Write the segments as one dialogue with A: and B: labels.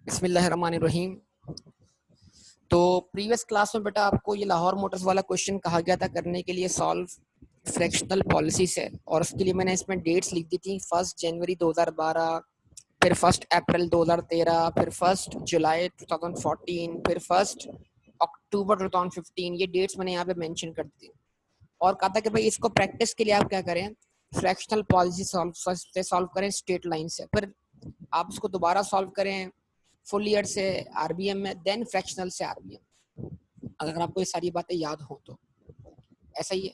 A: बिस्मिल्लाहिर्रहमानिर्रहीम। तो previous class में बेटा आपको ये लाहौर मोटर्स वाला क्वेश्चन कहा गया था करने के लिए सॉल्व फ्रैक्शनल पॉलिसी से, और उसके लिए मैंने इसमें डेट्स लिख दी थी 1 जनवरी 2012, फिर 1 अप्रैल 2013, फिर 1 जुलाई 2014, फिर 1 अक्टूबर 2015। ये डेट्स मैंने यहाँ पे मेंशन कर दी थी और कहा था कि भाई इसको प्रैक्टिस के लिए आप क्या करें, फ्रैक्शनल पॉलिसी सॉल्व करें स्ट्रेट लाइन से, फिर आप उसको दोबारा सॉल्व करें फुल ईयर से आरबीएम में, देन फ्रैक्शनल से आरबीएम, अगर आपको ये सारी बातें याद हो तो। ऐसा ही है।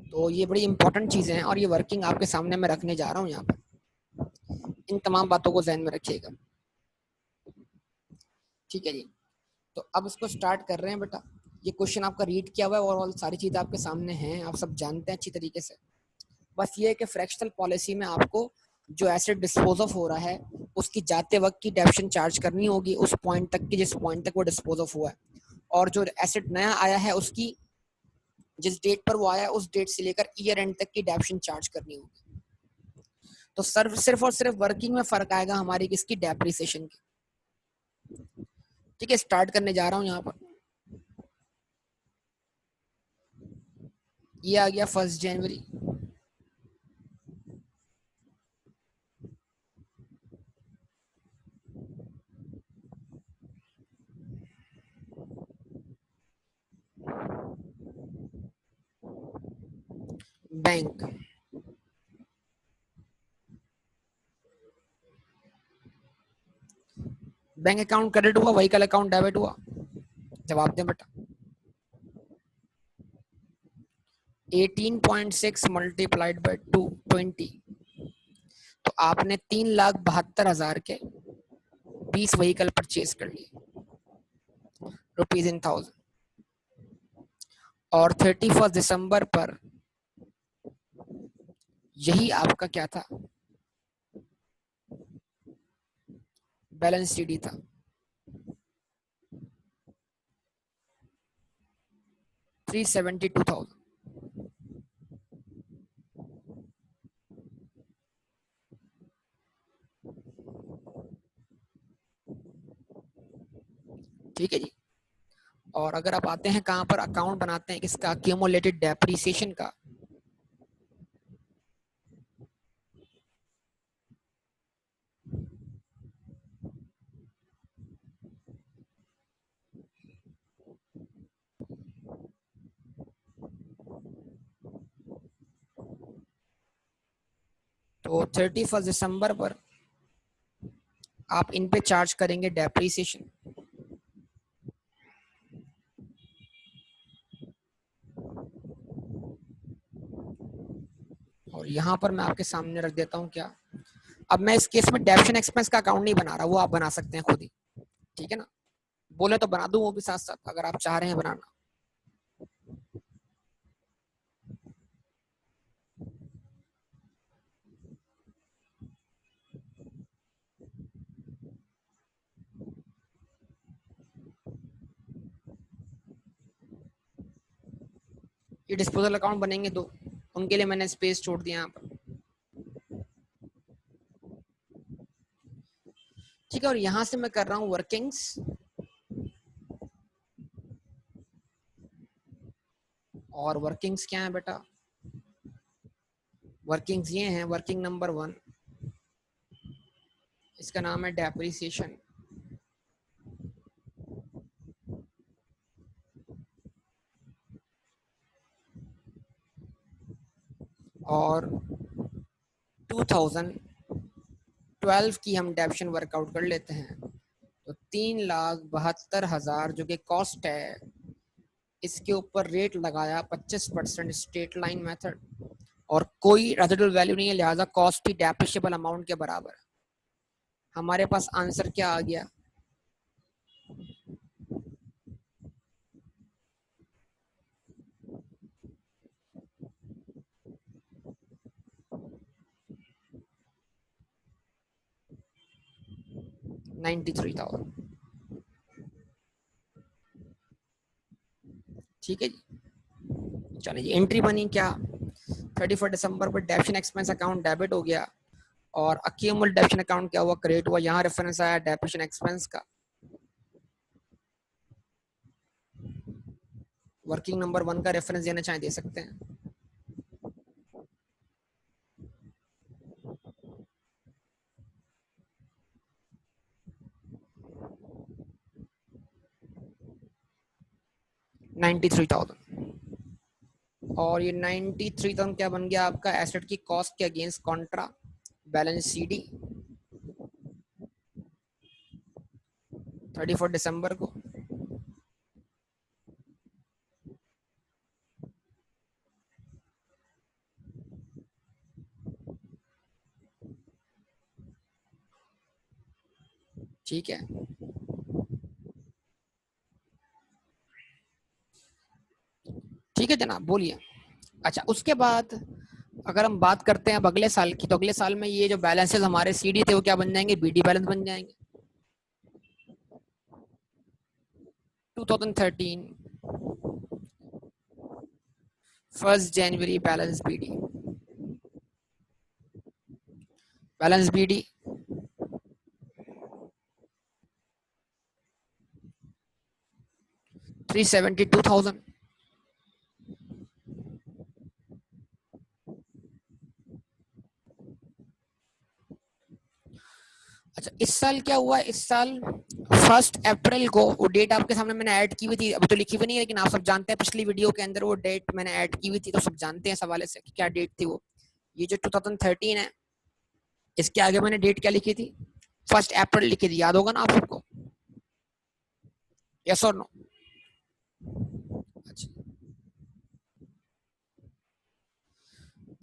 A: तो ये बड़ी इंपॉर्टेंट चीज़ें हैं और ये वर्किंग आपके सामने मैं रखने जा रहा हूँ यहाँ पर। इन तमाम बातों को जहन में रखिएगा, ठीक है जी। तो अब इसको स्टार्ट कर रहे हैं बेटा। ये क्वेश्चन आपका रीड किया हुआ है और सारी चीज़ें आपके सामने हैं, आप सब जानते हैं अच्छी तरीके से। बस ये है कि फ्रैक्शनल पॉलिसी में आपको जो एसेट डिस्पोज ऑफ हो रहा है उसकी जाते वक्त की डेप्शन चार्ज करनी होगी उस पॉइंट तक की जिस पॉइंट तक वो डिस्पोज ऑफ हुआ है, और जो एसेट नया आया है उसकी जिस डेट पर वो आया उस डेट से लेकर ईयर एंड तक की डेप्शन चार्ज करनी होगी। तो सिर्फ और सिर्फ वर्किंग में फर्क आएगा हमारी किसकी, डेप्रिसिएशन की। ठीक है, स्टार्ट करने जा रहा हूँ यहाँ पर। ये आ गया 1 जनवरी। बैंक बैंक अकाउंट क्रेडिट हुआ, व्हीकल अकाउंट डेबिट हुआ। जवाब दें बेटा। 18.6 मल्टीप्लाइड बाई 220, तो आपने 3,72,000 के 20 व्हीकल परचेज कर लिए रुपीज इन 1000, और 31 दिसंबर पर यही आपका क्या था, बैलेंस शीट था। $372,000। ठीक है जी। और अगर आप आते हैं कहां पर, अकाउंट बनाते हैं किसका, क्यूमुलेटेड डेप्रिसिएशन का। तो 31 दिसंबर पर आप इन पे चार्ज करेंगे डेप्रिसिएशन। और यहां पर मैं आपके सामने रख देता हूं क्या, अब मैं इस केस में डेप्शन एक्सपेंस का अकाउंट नहीं बना रहा, वो आप बना सकते हैं खुद ही, ठीक है ना। बोले तो बना दूं वो भी साथ साथ, अगर आप चाह रहे हैं बनाना। ये डिस्पोजल अकाउंट बनेंगे दो, उनके लिए मैंने स्पेस छोड़ दिया यहाँ पर, ठीक है। और यहां से मैं कर रहा हूँ वर्किंग्स, और वर्किंग्स क्या है बेटा, वर्किंग्स ये हैं। वर्किंग नंबर 1, इसका नाम है डेप्रिसिएशन, और 2012 की हम डेप्शन वर्कआउट कर लेते हैं। तो 3,72,000 जो कि कॉस्ट है, इसके ऊपर रेट लगाया 25% स्ट्रेट लाइन मेथड, और कोई रेजिडुअल वैल्यू नहीं है, लिहाजा कॉस्ट भी डेप्रिशिएबल अमाउंट के बराबर। हमारे पास आंसर क्या आ गया, $93,000। ठीक है जी। चलिए, एंट्री बनी क्या, 31 दिसंबर पर डेप्शन एक्सपेंस अकाउंट डेबिट हो गया, और अक्यूमुलेटेड डेप्रिसिएशन अकाउंट क्या हुआ, क्रेडिट हुआ, यहाँ रेफरेंस आया डेप्रिसिएशन एक्सपेंस का। वर्किंग नंबर 1 का रेफरेंस देना चाहे दे सकते हैं। $93,000 और ये 93,000 क्या बन गया आपका, एसेट की कॉस्ट के अगेंस्ट कॉन्ट्रा बैलेंस सीडी 31 दिसंबर को। ठीक है, ठीक है जनाब, बोलिए। अच्छा, उसके बाद अगर हम बात करते हैं अब अगले साल की, तो अगले साल में ये जो बैलेंसेस हमारे सीडी थे वो क्या बन जाएंगे, बीडी बैलेंस बन जाएंगे। 2013 1 जनवरी बैलेंस बीडी, बैलेंस बीडी 372,000। अच्छा, इस साल क्या हुआ, इस साल 1 अप्रैल को, वो डेट आपके सामने मैंने ऐड की हुई थी, अभी तो लिखी हुई नहीं है लेकिन आप सब जानते हैं, पिछली वीडियो के अंदर वो डेट मैंने ऐड की हुई थी, तो सब जानते हैं इस हवाले से कि क्या डेट थी वो। ये जो 2013 है, इसके आगे मैंने डेट क्या लिखी थी, 1 अप्रैल लिखी थी, याद होगा ना आप सबको, यस और नो। अच्छा,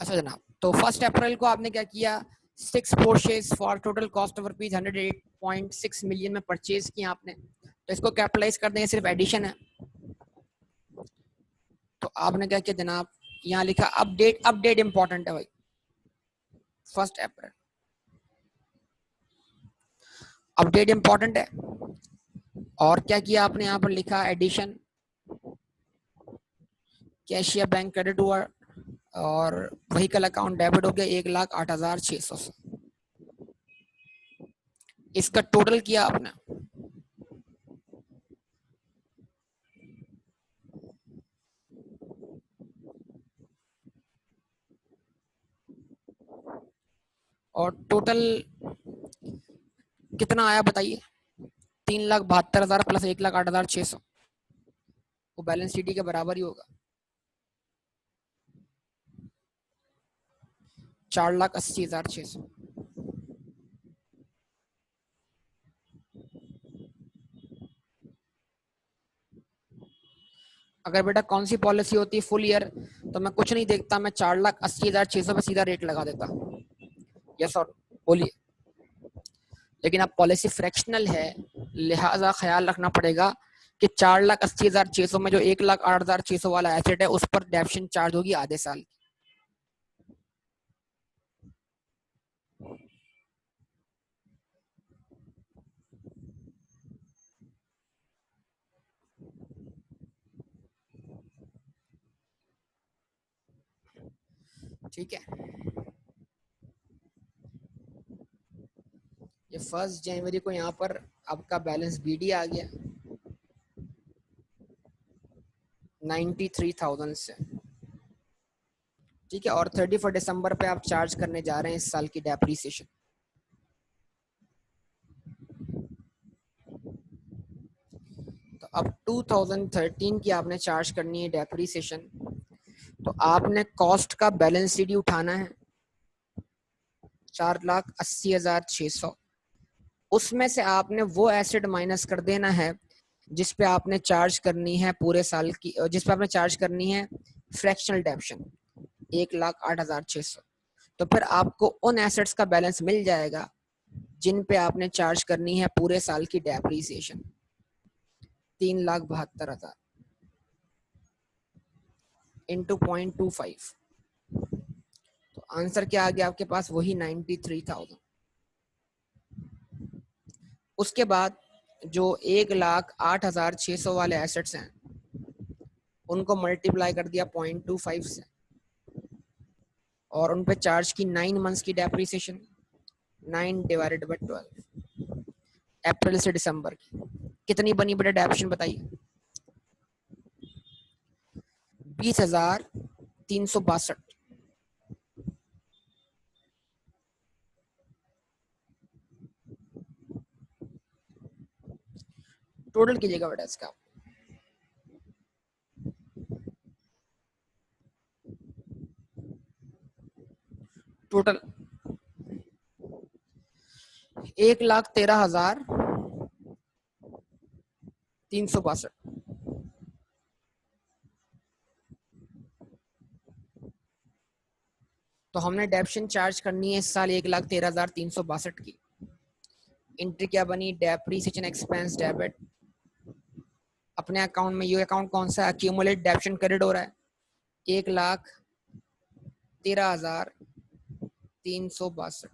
A: अच्छा जनाब, तो 1 अप्रैल को आपने क्या किया, 6 portions for total cost of rupees 108.6 million में परचेज किया आपने, तो इसको कैपिटलाइज कर देंगे, सिर्फ एडिशन है। तो आपने क्या किया जनाब, यहाँ लिखा अपडेट, अपडेट इंपॉर्टेंट है भाई, 1 अप्रैल, अपडेट इंपॉर्टेंट है। और क्या किया आपने, यहाँ पर लिखा एडिशन, कैशियर बैंक क्रेडिट हुआ और व्हीकल अकाउंट डेबिट हो गया 1,08,600 से, इसका टोटल किया आपने। और टोटल कितना आया बताइए, 3,72,000 प्लस 1,08,600, वो बैलेंस शीट के बराबर ही होगा, 4,80,600। अगर बेटा कौन सी पॉलिसी होती है फुल ईयर, तो मैं कुछ नहीं देखता, मैं 4,80,600 पे सीधा रेट लगा देता, यस और बोलिए। लेकिन अब पॉलिसी फ्रैक्शनल है, लिहाजा ख्याल रखना पड़ेगा कि 4,80,600 में जो 1,08,600 वाला एसेट है उस पर डेप्शन चार्ज होगी आधे साल की। ठीक है, ये 1 जनवरी को यहाँ पर आपका बैलेंस बीडी आ गया 93,000 से, ठीक है। और 31 दिसंबर पे आप चार्ज करने जा रहे हैं इस साल की डेप्रीसिएशन। तो अब 2013 की आपने चार्ज करनी है डेप्रीसिएशन, तो आपने कॉस्ट का बैलेंस शीट उठाना है 4,80,600, उसमें से आपने वो एसेट माइनस कर देना है जिस पे आपने चार्ज करनी है पूरे साल की, जिस पे आपने चार्ज करनी है फ्रैक्शनल डेप्शन 1,08,600। तो फिर आपको उन एसेट्स का बैलेंस मिल जाएगा जिन पे आपने चार्ज करनी है पूरे साल की डेप्रीसिएशन 3,72,000 इंटू 0.25, तो आंसर क्या आ गया आपके पास, वही 93,000। उसके बाद जो 1,08,600 वाले एसेट्स हैं उनको मल्टीप्लाई कर दिया 0.25 से और उन पे चार्ज की 9 मंथ्स की डेप्रीसिएशन, 9 डिवाइडेड बाई 12, अप्रैल से दिसंबर की कितनी बनी बेटा डेप्शन बताइए? 20,362। टोटल कीजिएगा बेटा इसका। टोटल 1,13,362। तो हमने डेप्शन चार्ज करनी है इस साल 1,13,362 की। एंट्री क्या बनी? Depreciation expense debit. अपने अकाउंट में ये अकाउंट कौन सा है? अक्यूमुलेट डेप्शन क्रेडिट हो रहा है। 1,13,362।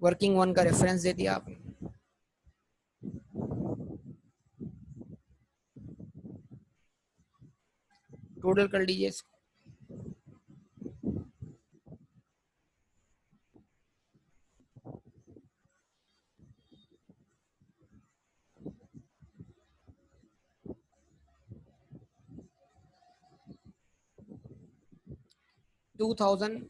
A: वर्किंग वन का रेफरेंस दे दिया आपने। टोटल कर लीजिए इसको। टू थाउजेंड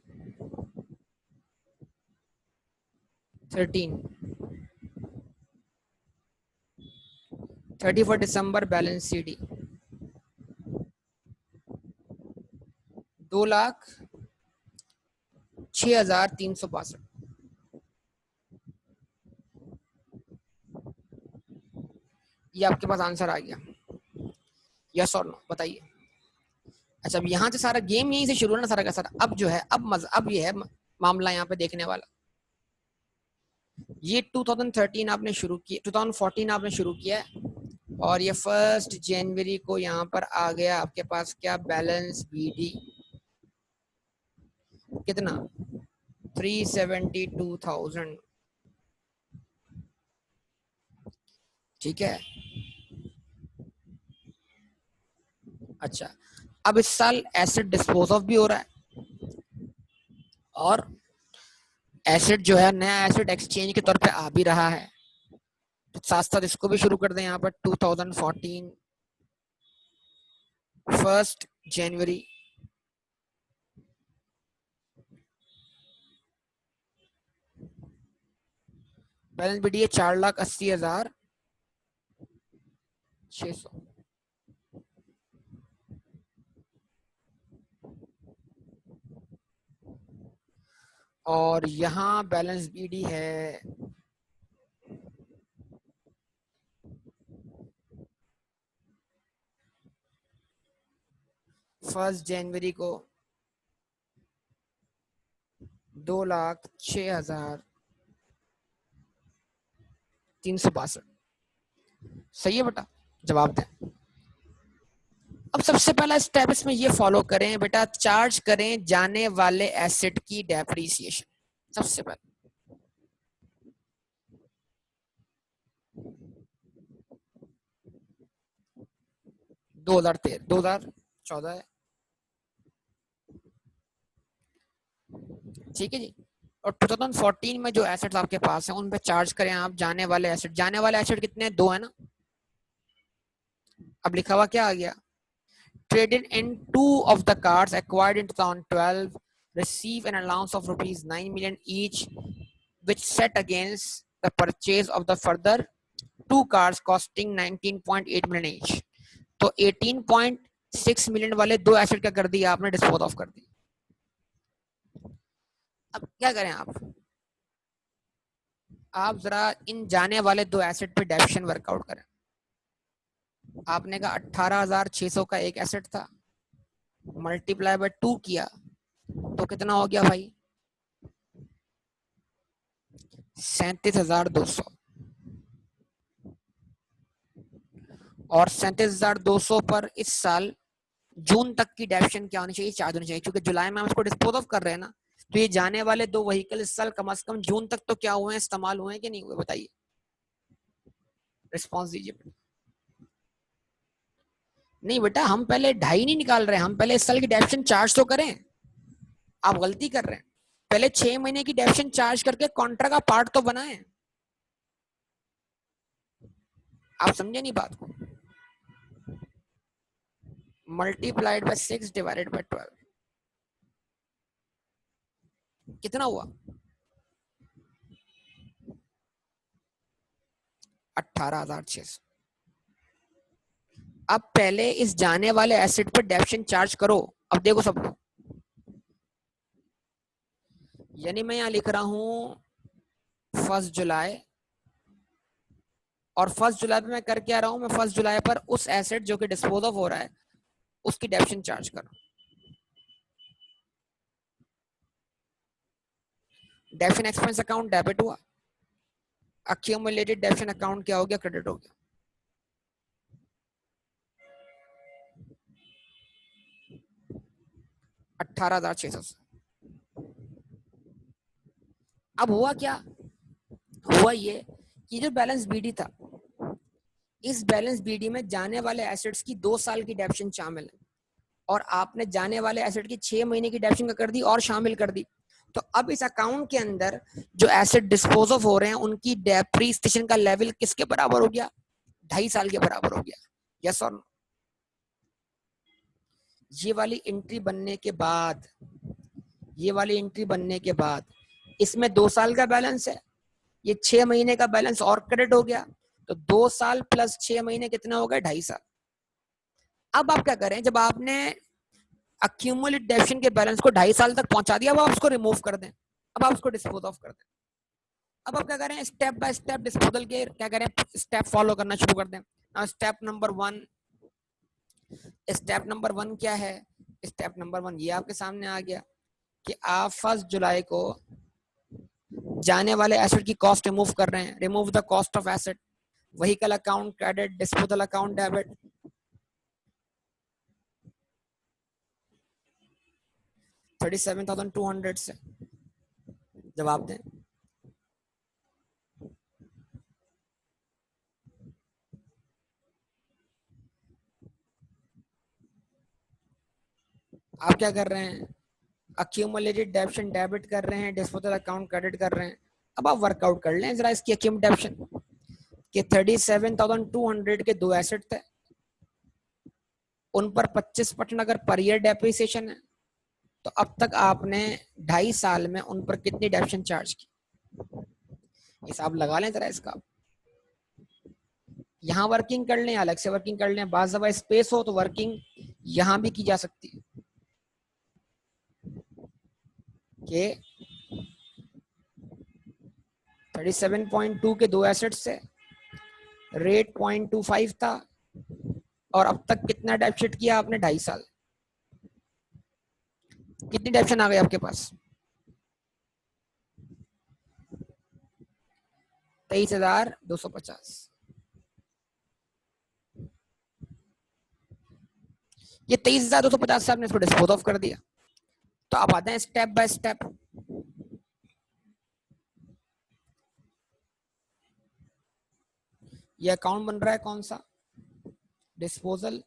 A: 31 दिसंबर बैलेंस सीडी 2,06,362। ये आपके पास आंसर आ गया, यस और नो बताइए। अच्छा अब यहाँ से सारा गेम यहीं से शुरू है ना सारा का सारा। अब जो है अब ये है मामला यहाँ पे देखने वाला। ये 2013 आपने शुरू किया, 2014 आपने शुरू किया और ये 1 जनवरी को यहाँ पर आ गया आपके पास क्या? बैलेंस बीडी कितना? 372,000। ठीक है। अच्छा अब इस साल एसेट डिस्पोज ऑफ भी हो रहा है और एसेट जो है नया एसेट एक्सचेंज के तौर पे आ भी रहा है। तो साथ साथ इसको भी शुरू कर दें यहाँ पर। 2014 1 जनवरी बैलेंस बीडी है 4,80,600। और यहाँ बैलेंस बीडी है 1 जनवरी को 2,06,362। सही है बेटा, जवाब दें। अब सबसे पहला स्टेप इसमें ये फॉलो करें बेटा, चार्ज करें जाने वाले एसेट की डेप्रीसिएशन। सबसे पहले 2014 है, ठीक है जी। और 2014 में जो एसेट्स आपके पास हैं उन पे चार्ज करें आप जाने वाले एसेट। जाने वाले एसेट कितने हैं? 2 है ना। अब लिखा हुआ क्या आ गया? Traded in 2 of the cards acquired in 2012 receive an allowance of rupees 9 million each, which set against the purchase of the further 2 cards costing 19.8 million each. तो 18.6 मिलियन वाले 2 एसेट क्या कर दिया आपने? डिस्पोज ऑफ कर दिया। अब क्या करें आप जरा इन जाने वाले 2 एसेट पे डेप्शन वर्कआउट करें। आपने कहा 18,600 का एक एसेट था, मल्टीप्लाई बाय 2 किया तो कितना हो गया भाई? 37,200। और 37,200 पर इस साल जून तक की डेप्शन क्या होनी चाहिए? 4 होनी चाहिए, क्योंकि जुलाई में हम इसको डिस्पोज ऑफ कर रहे हैं ना। तो ये जाने वाले 2 व्हीकल इस साल कम से कम जून तक तो क्या हुए हैं? इस्तेमाल हुए हैं कि नहीं हुए? बताइए, रिस्पॉन्स दीजिए। नहीं बेटा, हम पहले 2.5 नहीं निकाल रहे हैं, हम पहले इस साल की डेप्शन चार्ज तो करें। आप गलती कर रहे हैं, पहले 6 महीने की डेप्शन चार्ज करके कॉन्ट्रा का पार्ट तो बनाएं। आप समझे नहीं बात को? मल्टीप्लाइड बाय 6 डिवाइडेड बाय 12 कितना हुआ? 18,600। अब पहले इस जाने वाले एसेट पर डेप्शन चार्ज करो। अब देखो सबको, यानी मैं यहां लिख रहा हूं 1 जुलाई, और 1 जुलाई पे मैं कर क्या रहा हूं, मैं 1 जुलाई पर उस एसेट जो कि डिस्पोज ऑफ हो रहा है उसकी डेप्शन चार्ज कर रहा हूं। डेप्शन एक्सपेंस अकाउंट डेबिट हुआ, अक्यूमुलेटेड डेप्शन अकाउंट क्या हो गया? क्रेडिट हो गया। $18,600। अब हुआ क्या? हुआ ये कि जो बैलेंस बीडी था, इस बैलेंस बीडी में जाने वाले एसेट्स की 2 साल की डेप्शन शामिल है, और आपने जाने वाले एसेट की 6 महीने की डेप्शन कर दी और शामिल कर दी। तो अब इस अकाउंट के अंदर जो एसेट डिस्पोज ऑफ हो रहे हैं उनकी डेप्रीसिएशन का लेवल किसके बराबर हो गया? 2.5 साल के बराबर हो गया। यस और नो? ये वाली एंट्री बनने के बाद, ये वाली एंट्री बनने के बाद इसमें 2 साल का बैलेंस है, ये 6 महीने का बैलेंस और क्रेडिट हो गया, तो 2 साल प्लस 6 महीने कितना हो गया? 2.5 साल। अब आप क्या करें, जब आपने अक्यूमुलेटेड डेप्शन के बैलेंस को 2.5 साल तक पहुंचा दिया, अब आप उसको रिमूव कर दें, अब आप उसको डिस्पोज ऑफ कर दें। अब आप क्या करें, स्टेप बाय स्टेप डिस्पोजल के क्या करें, स्टेप फॉलो करना शुरू कर दें। स्टेप नंबर 1, स्टेप नंबर 1 क्या है? स्टेप नंबर 1 ये आपके सामने आ गया कि आप 1 जुलाई को जाने वाले एसेट की कॉस्ट रिमूव कर रहे हैं। Remove the cost of asset, vehicle account credit, disposal account debit. 37,200 से जवाब दें। आप क्या कर रहे हैं, अक्यूमुलेटेड डेप्शन डेबिट कर रहे हैं, डिस्पोजल अकाउंट क्रेडिट कर रहे हैं। अब आप वर्कआउट कर लें जरा इसकी अक्यूम डेप्शन कि 37,200 के 2 एसेट थे, उन पर 25% अगर पर ईयर डेप्रिसिएशन है, तो अब तक आपने 2.5 साल में उन पर कितनी डेप्शन चार्ज की? हिसाब लगा लें जरा इसका। यहाँ वर्किंग कर लें, अलग से वर्किंग कर लें, बाज़ दफा स्पेस हो तो वर्किंग यहाँ भी की जा सकती है कि 37.2 के 2 एसेट से रेट 0.25 था, और अब तक कितना डेप्शन किया आपने? 2.5 साल। कितनी डेप्शन आ गई आपके पास? 23,250। ये 23,250 से आपने इसको डिस्पोज ऑफ कर दिया। तो आप आते हैं स्टेप बाय स्टेप। ये अकाउंट बन रहा है कौन सा? डिस्पोजल।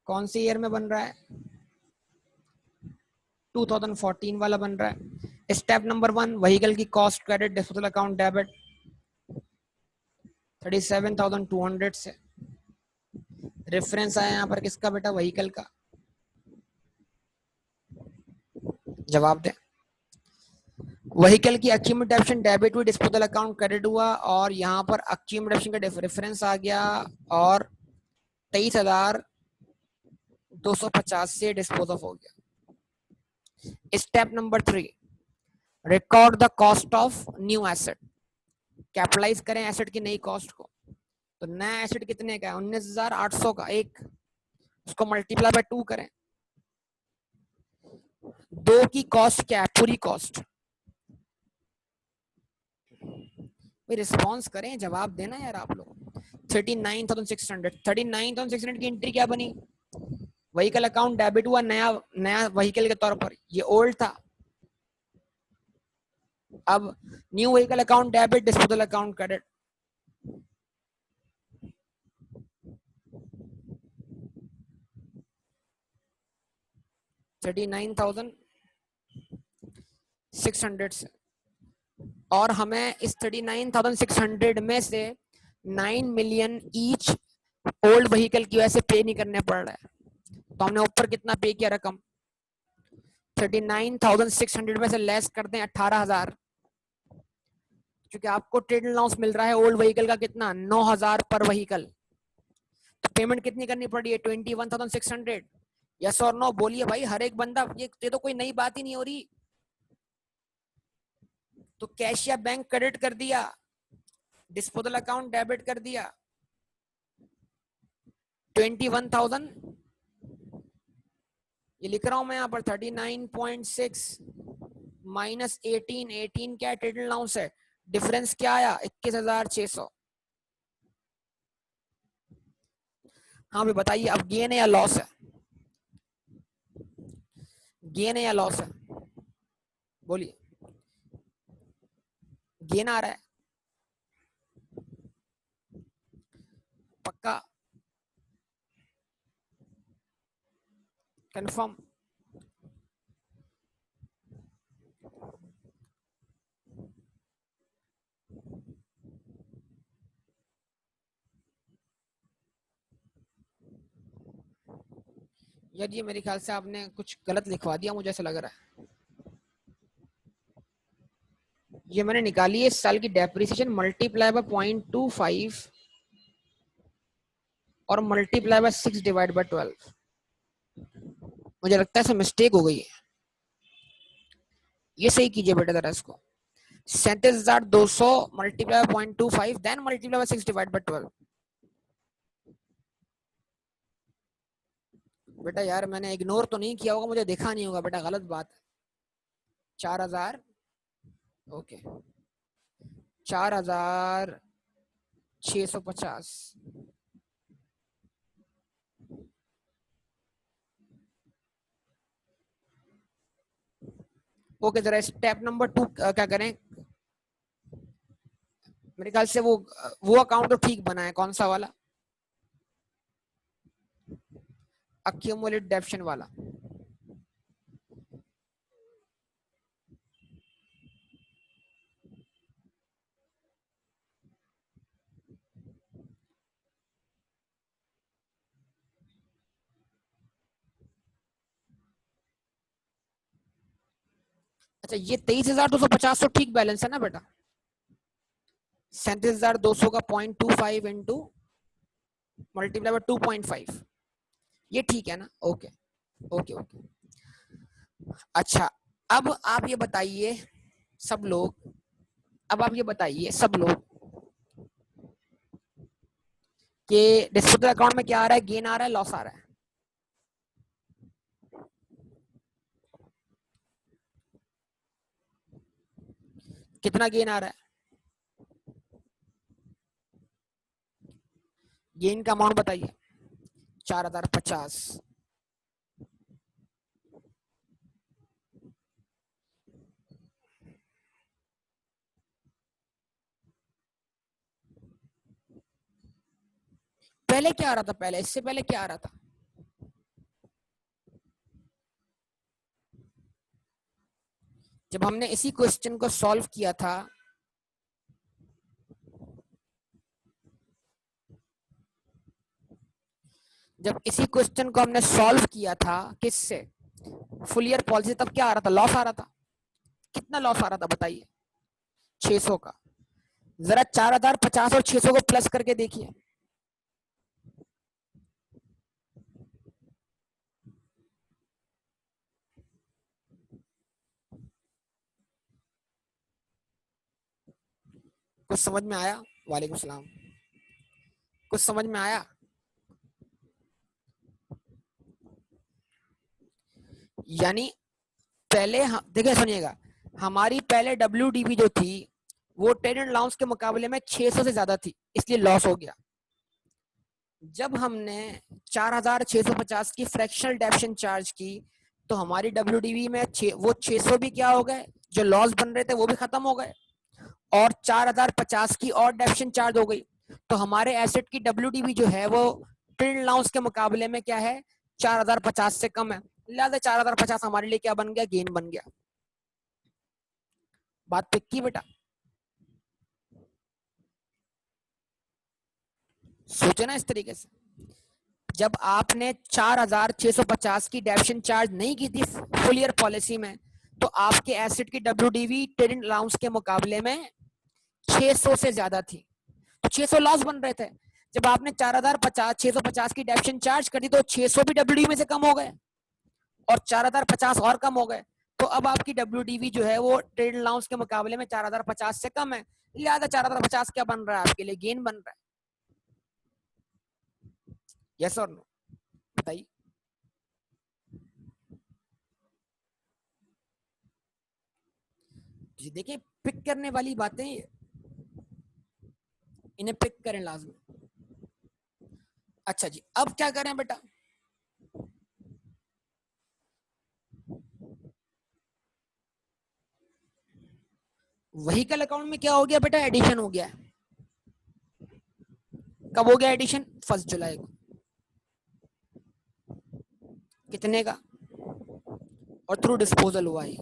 A: कौन सी ईयर में बन रहा है? 2014 वाला बन रहा है। स्टेप नंबर 1, व्हीकल की cost credit, disposal account debit 37,200 से। रेफरेंस आया यहाँ पर किसका बेटा? व्हीकल का। जवाब दे। व्हीकल की अक्यूमुलेशन डेबिट हुई, डिस्पोजल अकाउंट क्रेडिट हुआ, और यहाँ पर अक्यूमुलेशन का रेफरेंस आ गया, और 23,250 से डिस्पोज ऑफ हो गया। Step number 3, record the cost of new asset. Capitalise करें एसेट की नई कॉस्ट को। तो नया एसेट कितने का है? 19,800 का। एक उसको मल्टीप्लाई बाय 2 करें। 2 की कॉस्ट क्या है? पूरी कॉस्ट। रिस्पॉन्स करें, जवाब देना यार आप लोग। 39,600। 39,600 की एंट्री क्या बनी? व्हीकल अकाउंट डेबिट हुआ, नया नया व्हीकल के तौर पर, ये ओल्ड था। अब new vehicle account debit, disposal account credit. 39,600 से, और हमें इस 39,600 में से 9 मिलियन ईच ओल्ड व्हीकल की वजह से पे नहीं करने पड़ रहा है, तो हमने ऊपर कितना पे किया रकम, 39,600 में से लेस कर दें 18,000, क्योंकि आपको ट्रेड अलाउंस मिल रहा है ओल्ड व्हीकल का कितना 9,000 पर व्हीकल, तो पेमेंट कितनी करनी पड़ रही है 21,600। यस और नो बोलिए भाई, हर एक बंदा, ये तो कोई नई बात ही नहीं हो रही। तो कैश या बैंक क्रेडिट कर दिया, डिस्पोजल अकाउंट डेबिट कर दिया, 21,000 ये लिख रहा हूं मैं यहाँ पर 39.6 माइनस 18 क्या ट्रेड अलाउंस है, डिफरेंस क्या आया 21,600। हाँ भी बताइए, अब गेन है या लॉस है, गेन है या लॉस है, बोलिए। गेन आ रहा है पक्का, कंफर्म। यार ये मेरे ख्याल से आपने कुछ गलत लिखवा दिया, मुझे ऐसा लग रहा है। ये मैंने निकाली है इस साल की डेप्रिसिएशन मल्टीप्लाई बाय 0.25 और मल्टीप्लाई बाय 6 डिवाइड बाय 12। मुझे लगता है इसमें मिस्टेक हो गई है, ये सही कीजिए बेटा जरा इसको। 37,200 multiply by 0.25 then multiply by 6 divide by 12। बेटा यार मैंने इग्नोर तो नहीं किया होगा, मुझे देखा नहीं होगा बेटा, गलत बात है। 4,000 ओके 4,650 ओके। जरा स्टेप नंबर 2 क्या करें, मेरे ख्याल से वो अकाउंट तो ठीक बना है, कौन सा वाला, अक्यूमुलेट डेप्शन वाला। अच्छा ये 23,250 तो ठीक बैलेंस है ना बेटा, 37,200 का 0.25 इंटू मल्टीप्लाई बाय 2.5, ये ठीक है ना, ओके ओके ओके। अच्छा अब आप ये बताइए सब लोग, अब आप ये बताइए सब लोग कि डिस्पोजल अकाउंट में क्या आ रहा है, गेन आ रहा है लॉस आ रहा है, कितना गेन आ रहा है, गेन का अमाउंट बताइए। 4,050। पहले क्या आ रहा था, पहले इससे पहले क्या आ रहा था, जब हमने इसी क्वेश्चन को सॉल्व किया था, जब इसी क्वेश्चन को हमने सॉल्व किया था किससे, फुल ईयर पॉलिसी, तब क्या आ रहा था, लॉस आ रहा था। कितना लॉस आ रहा था बताइए, 600 का। जरा 4,050 और 600 को प्लस करके देखिए, कुछ समझ में आया, वालेकुम सलाम, कुछ समझ में आया। यानी पहले देखिए सुनिएगा, हमारी पहले WDV जो थी वो ट्रेड एंड अलाउंस के मुकाबले में 600 से ज्यादा थी, इसलिए लॉस हो गया। जब हमने 4,650 की फ्रैक्शनल डेप्शन चार्ज की तो हमारी WDV में वो 600 भी क्या हो गए, जो लॉस बन रहे थे वो भी खत्म हो गए, और 4,050 की और डेप्शन चार्ज हो गई, तो हमारे एसेट की WDV जो है वो ट्रेड अलाउंस के मुकाबले में क्या है, 4,050 से कम है। लिहाजा 4050 हमारे लिए क्या बन गया, गेन बन गया। बात पिक की बेटा, सोचे ना इस तरीके से। जब आपने 4650 की डेप्शन चार्ज नहीं की थी फुल ईयर पॉलिसी में, तो आपके एसेट की डब्ल्यूडीवी ट्रेडिंग अलाउंस के मुकाबले में 600 से ज्यादा थी, तो 600 लॉस बन रहे थे। जब आपने 4650 की डेप्शन चार्ज कर दी तो 600 भी डब्ल्यूडीवी में से कम हो गए और 4050 और कम हो गए। तो अब आपकी डब्ल्यूडीवी जो है वो ट्रेड अलाउंस के मुकाबले में 4050 से कम है, लिहाजा 4050 क्या बन रहा है आपके लिए, गेन बन रहा है। यस और नो, बताइए। जी देखिए, पिक करने वाली बातें, इन्हें पिक करें लाजमी। अच्छा जी, अब क्या करें बेटा, व्हीकल अकाउंट में क्या हो गया बेटा, एडिशन हो गया है। कब हो गया एडिशन, 1 जुलाई को। कितने का, और थ्रू डिस्पोजल हुआ है।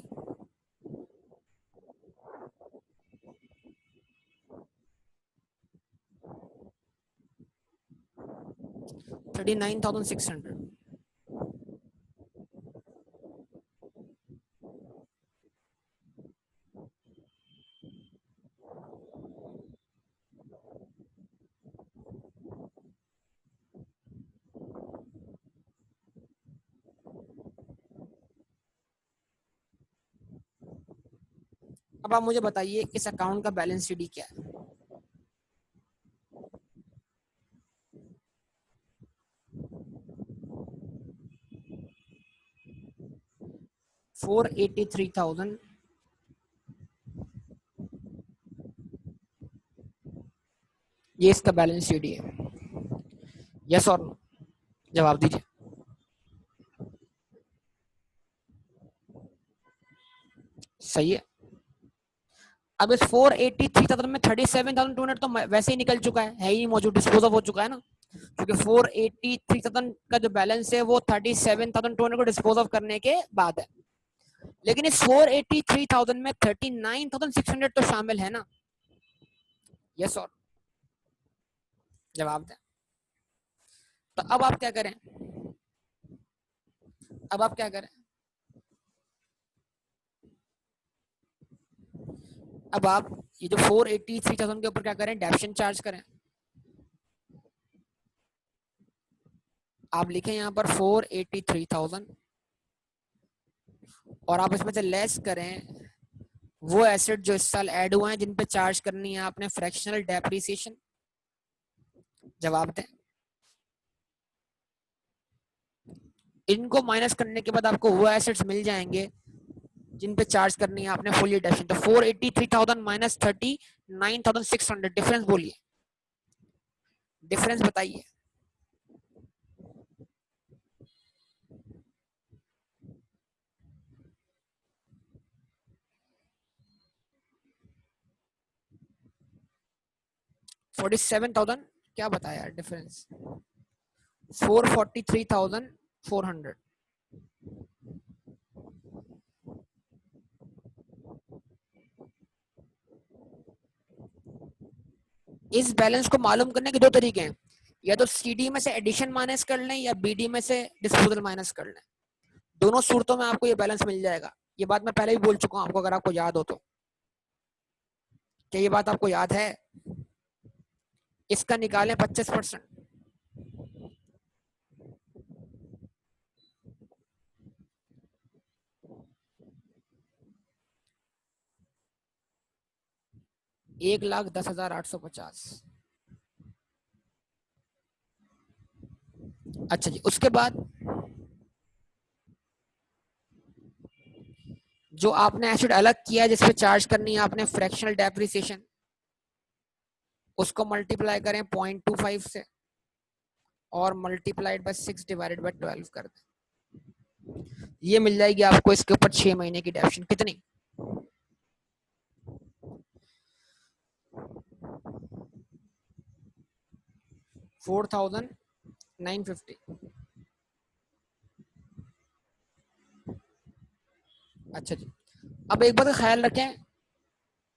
A: 39,600। अब आप मुझे बताइए इस अकाउंट का बैलेंस शीट क्या है। 483,000, ये इसका बैलेंस शीट है। यस और नो, जवाब दीजिए। सही है। अब इस 483,000 में 37,200 तो वैसे ही निकल चुका है ही मौजूद, डिस्पोज ऑफ हो चुका है ना, क्योंकि 483,000 का जो बैलेंस है वो 37,200 को डिस्पोज ऑफ करने के बाद है। लेकिन इस 483,000 में 39,600 तो शामिल है ना। यस और, जवाब दें। तो अब आप क्या करें, अब आप क्या करें, अब आप ये जो 483,000 के ऊपर क्या करें, डेप्शन चार्ज करें। आप लिखें यहाँ पर 483,000 और आप इसमें से लेस करें वो एसेट जो इस साल ऐड हुए हैं जिन पे चार्ज करनी है आपने फ्रैक्शनल डेप्रिसिएशन। जवाब दें। इनको माइनस करने के बाद आपको वो एसेट्स मिल जाएंगे जिन पे चार्ज करनी है आपने फुल ईयर डेप्शन। तो 483,000 माइनस 39,600, डिफरेंस बोलिए, डिफरेंस बताइए। 47,000 क्या बताया डिफरेंस, 443,400। इस बैलेंस को मालूम करने के दो तरीके हैं, या तो सीडी में से एडिशन माइनस कर लें या बीडी में से डिस्पोजल माइनस कर लें। दोनों सूरतों में आपको ये बैलेंस मिल जाएगा। ये बात मैं पहले भी बोल चुका हूं आपको, अगर आपको याद हो तो। क्या ये बात आपको याद है? इसका निकालें 25%। 1,10,850। अच्छा जी, उसके बाद जो आपने एसिड अलग किया जिसपे चार्ज करनी है आपने फ्रैक्शनल डेप्रिसिएशन, उसको मल्टीप्लाई करें 0.25 से और मल्टीप्लाइड बाय 6 डिवाइडेड बाय 12 कर दें। ये मिल जाएगी आपको इसके ऊपर 6 महीने की डेप्शन। कितनी, 4,950। अच्छा जी, अब एक बात का ख्याल रखें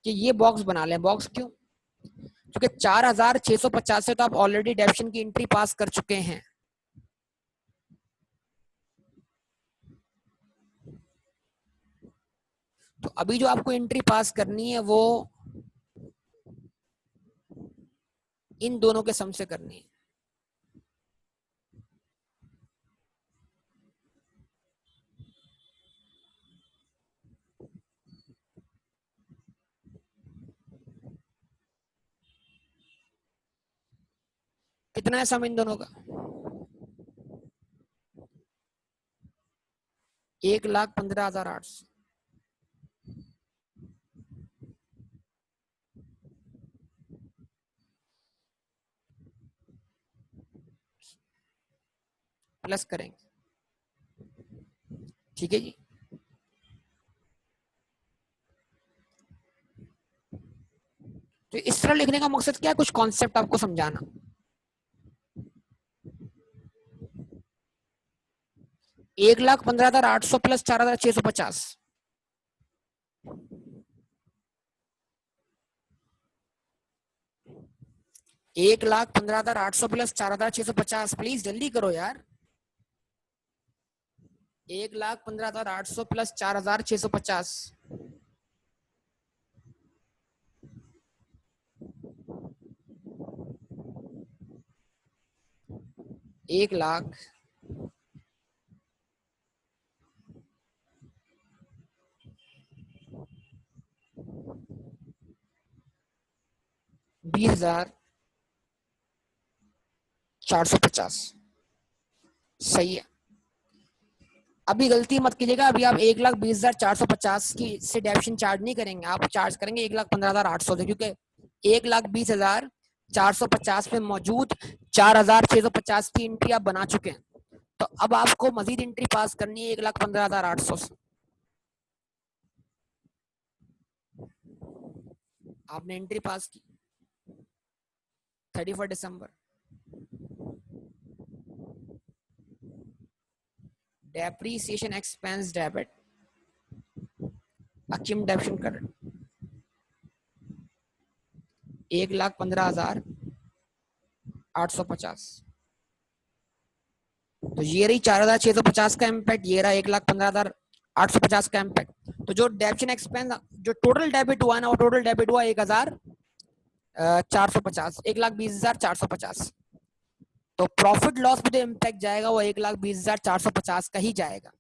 A: कि ये बॉक्स बना लें। बॉक्स क्यों? क्योंकि 4650 से तो आप ऑलरेडी डेप्शन की एंट्री पास कर चुके हैं। तो अभी जो आपको एंट्री पास करनी है वो इन दोनों के सम से करनी है। कितना है सम इन दोनों का? 1,15,800। प्लस करेंगे, ठीक है जी। तो इस तरह लिखने का मकसद क्या है? कुछ कॉन्सेप्ट आपको समझाना। 1,15,800 प्लस 4,650। 1,15,800 प्लस 4,650। प्लीज जल्दी करो यार। 1,15,800 प्लस 4,650। 1,20,000 450। सही है। अभी गलती मत कीजिएगा, अभी आप 1,20,450 की से डेविएशन चार्ज नहीं करेंगे, आप चार्ज करेंगे 1,15,800 से, क्योंकि 1,20,450 में मौजूद 4,650 की एंट्री आप बना चुके हैं। तो अब आपको मजीद एंट्री पास करनी है 1,15,800 से। आपने एंट्री पास की 31 दिसंबर। डेप्रीसिएशन एक्सपेंस डेबिट, अकीम डेबिशन क्रेडिट 1,15,850। तो ये रही 4,650 का इम्पैक्ट, ये रहा 1,15,850 का इम्पैक्ट। तो जो डेबिशन एक्सपेंस, जो टोटल डेबिट हुआ ना, वो टोटल डेबिट हुआ 1,450, 1,20,450। तो प्रॉफिट लॉस में जो इम्पैक्ट जाएगा वो 1,20,450 का ही जाएगा,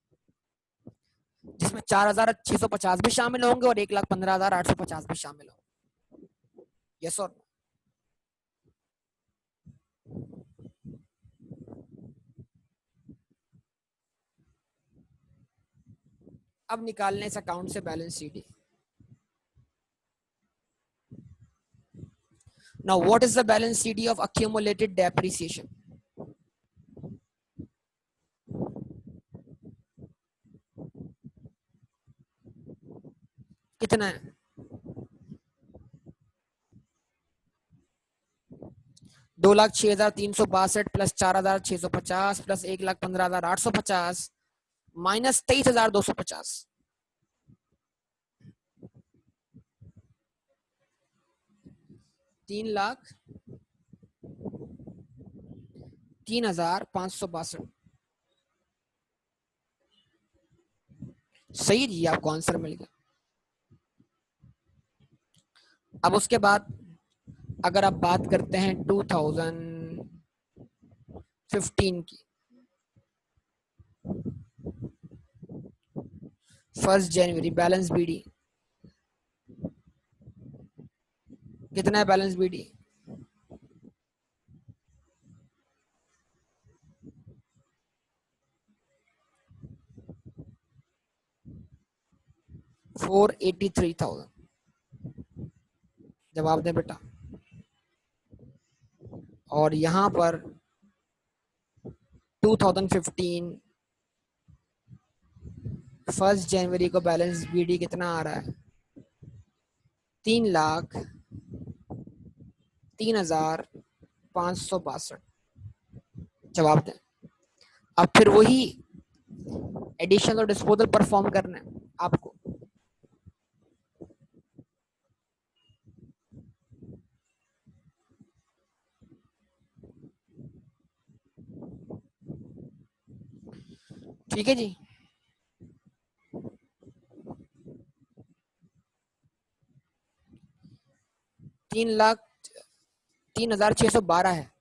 A: जिसमें 4,650 भी शामिल होंगे और 1,15,850 भी शामिल होंगे। यस और नो? अब निकालने इस अकाउंट से balance sheet. Now, what is the balance CD of accumulated depreciation? कितना है? 2,06,362 प्लस 4,650 प्लस 1,15,850 माइनस 23,250। 3,03,562। सही जी, आपको आंसर मिल गया। अब उसके बाद अगर आप बात करते हैं 2015 की, 1 जनवरी बैलेंस बीडी कितना है? Balance BD 483,000। जवाब दे बेटा। और यहां पर 2015 1 जनवरी को बैलेंस बीडी कितना आ रहा है? 3,03,562। जवाब दें। अब फिर वही एडिशन और डिस्पोजल परफॉर्म करना है। आपको। ठीक है जी। 3,03,612 है।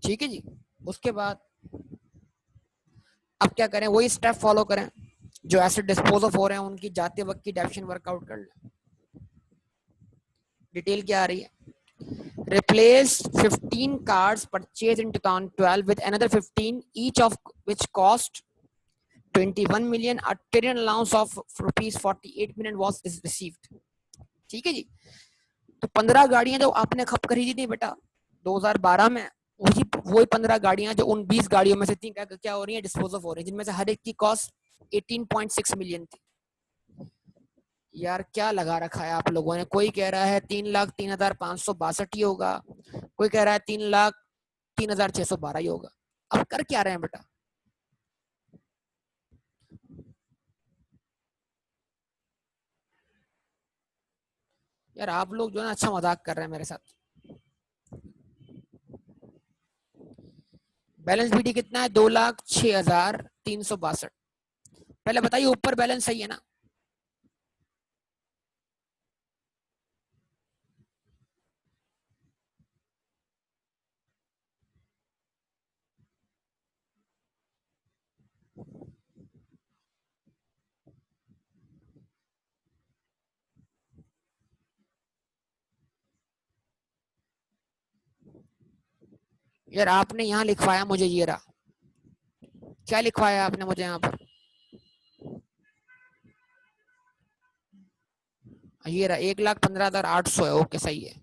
A: ठीक है जी। उसके बाद अब क्या करें, वही स्टेप फॉलो करें जो एसिड डिस्पोज ऑफ हो रहे हैं उनकी जाते वक्त की डेफिनेशन वर्कआउट कर लें। डिटेल क्या आ रही है? Replace 15 cards purchase in 2012 with another 15 each of which cost 21 million. A trade allowance of rupees 48 million was received. ठीक है जी। तो 15 गाड़ियां जो आपने खप खरीदी थी बेटा 2012 में, वही 15 गाड़ियां जो उन 20 गाड़ियों में से तीन क्या हो रही है, डिस्पोज ऑफ हो रही है, जिनमें से हर एक की कॉस्ट 18.6 मिलियन थी। यार क्या लगा रखा है आप लोगों ने, कोई कह रहा है 3,03,562 ही होगा, कोई कह रहा है 3,03,612 ही होगा। अब कर क्या रहे हैं बेटा? यार आप लोग जो है ना अच्छा मजाक कर रहे हैं मेरे साथ। बैलेंस बीटी कितना है? 2,06,362। पहले बताइए ऊपर बैलेंस सही है ना? यार आपने यहाँ लिखवाया मुझे, ये रहा, क्या लिखवाया आपने मुझे यहाँ पर? ये रहा 1,15,800 है। ओके सही है।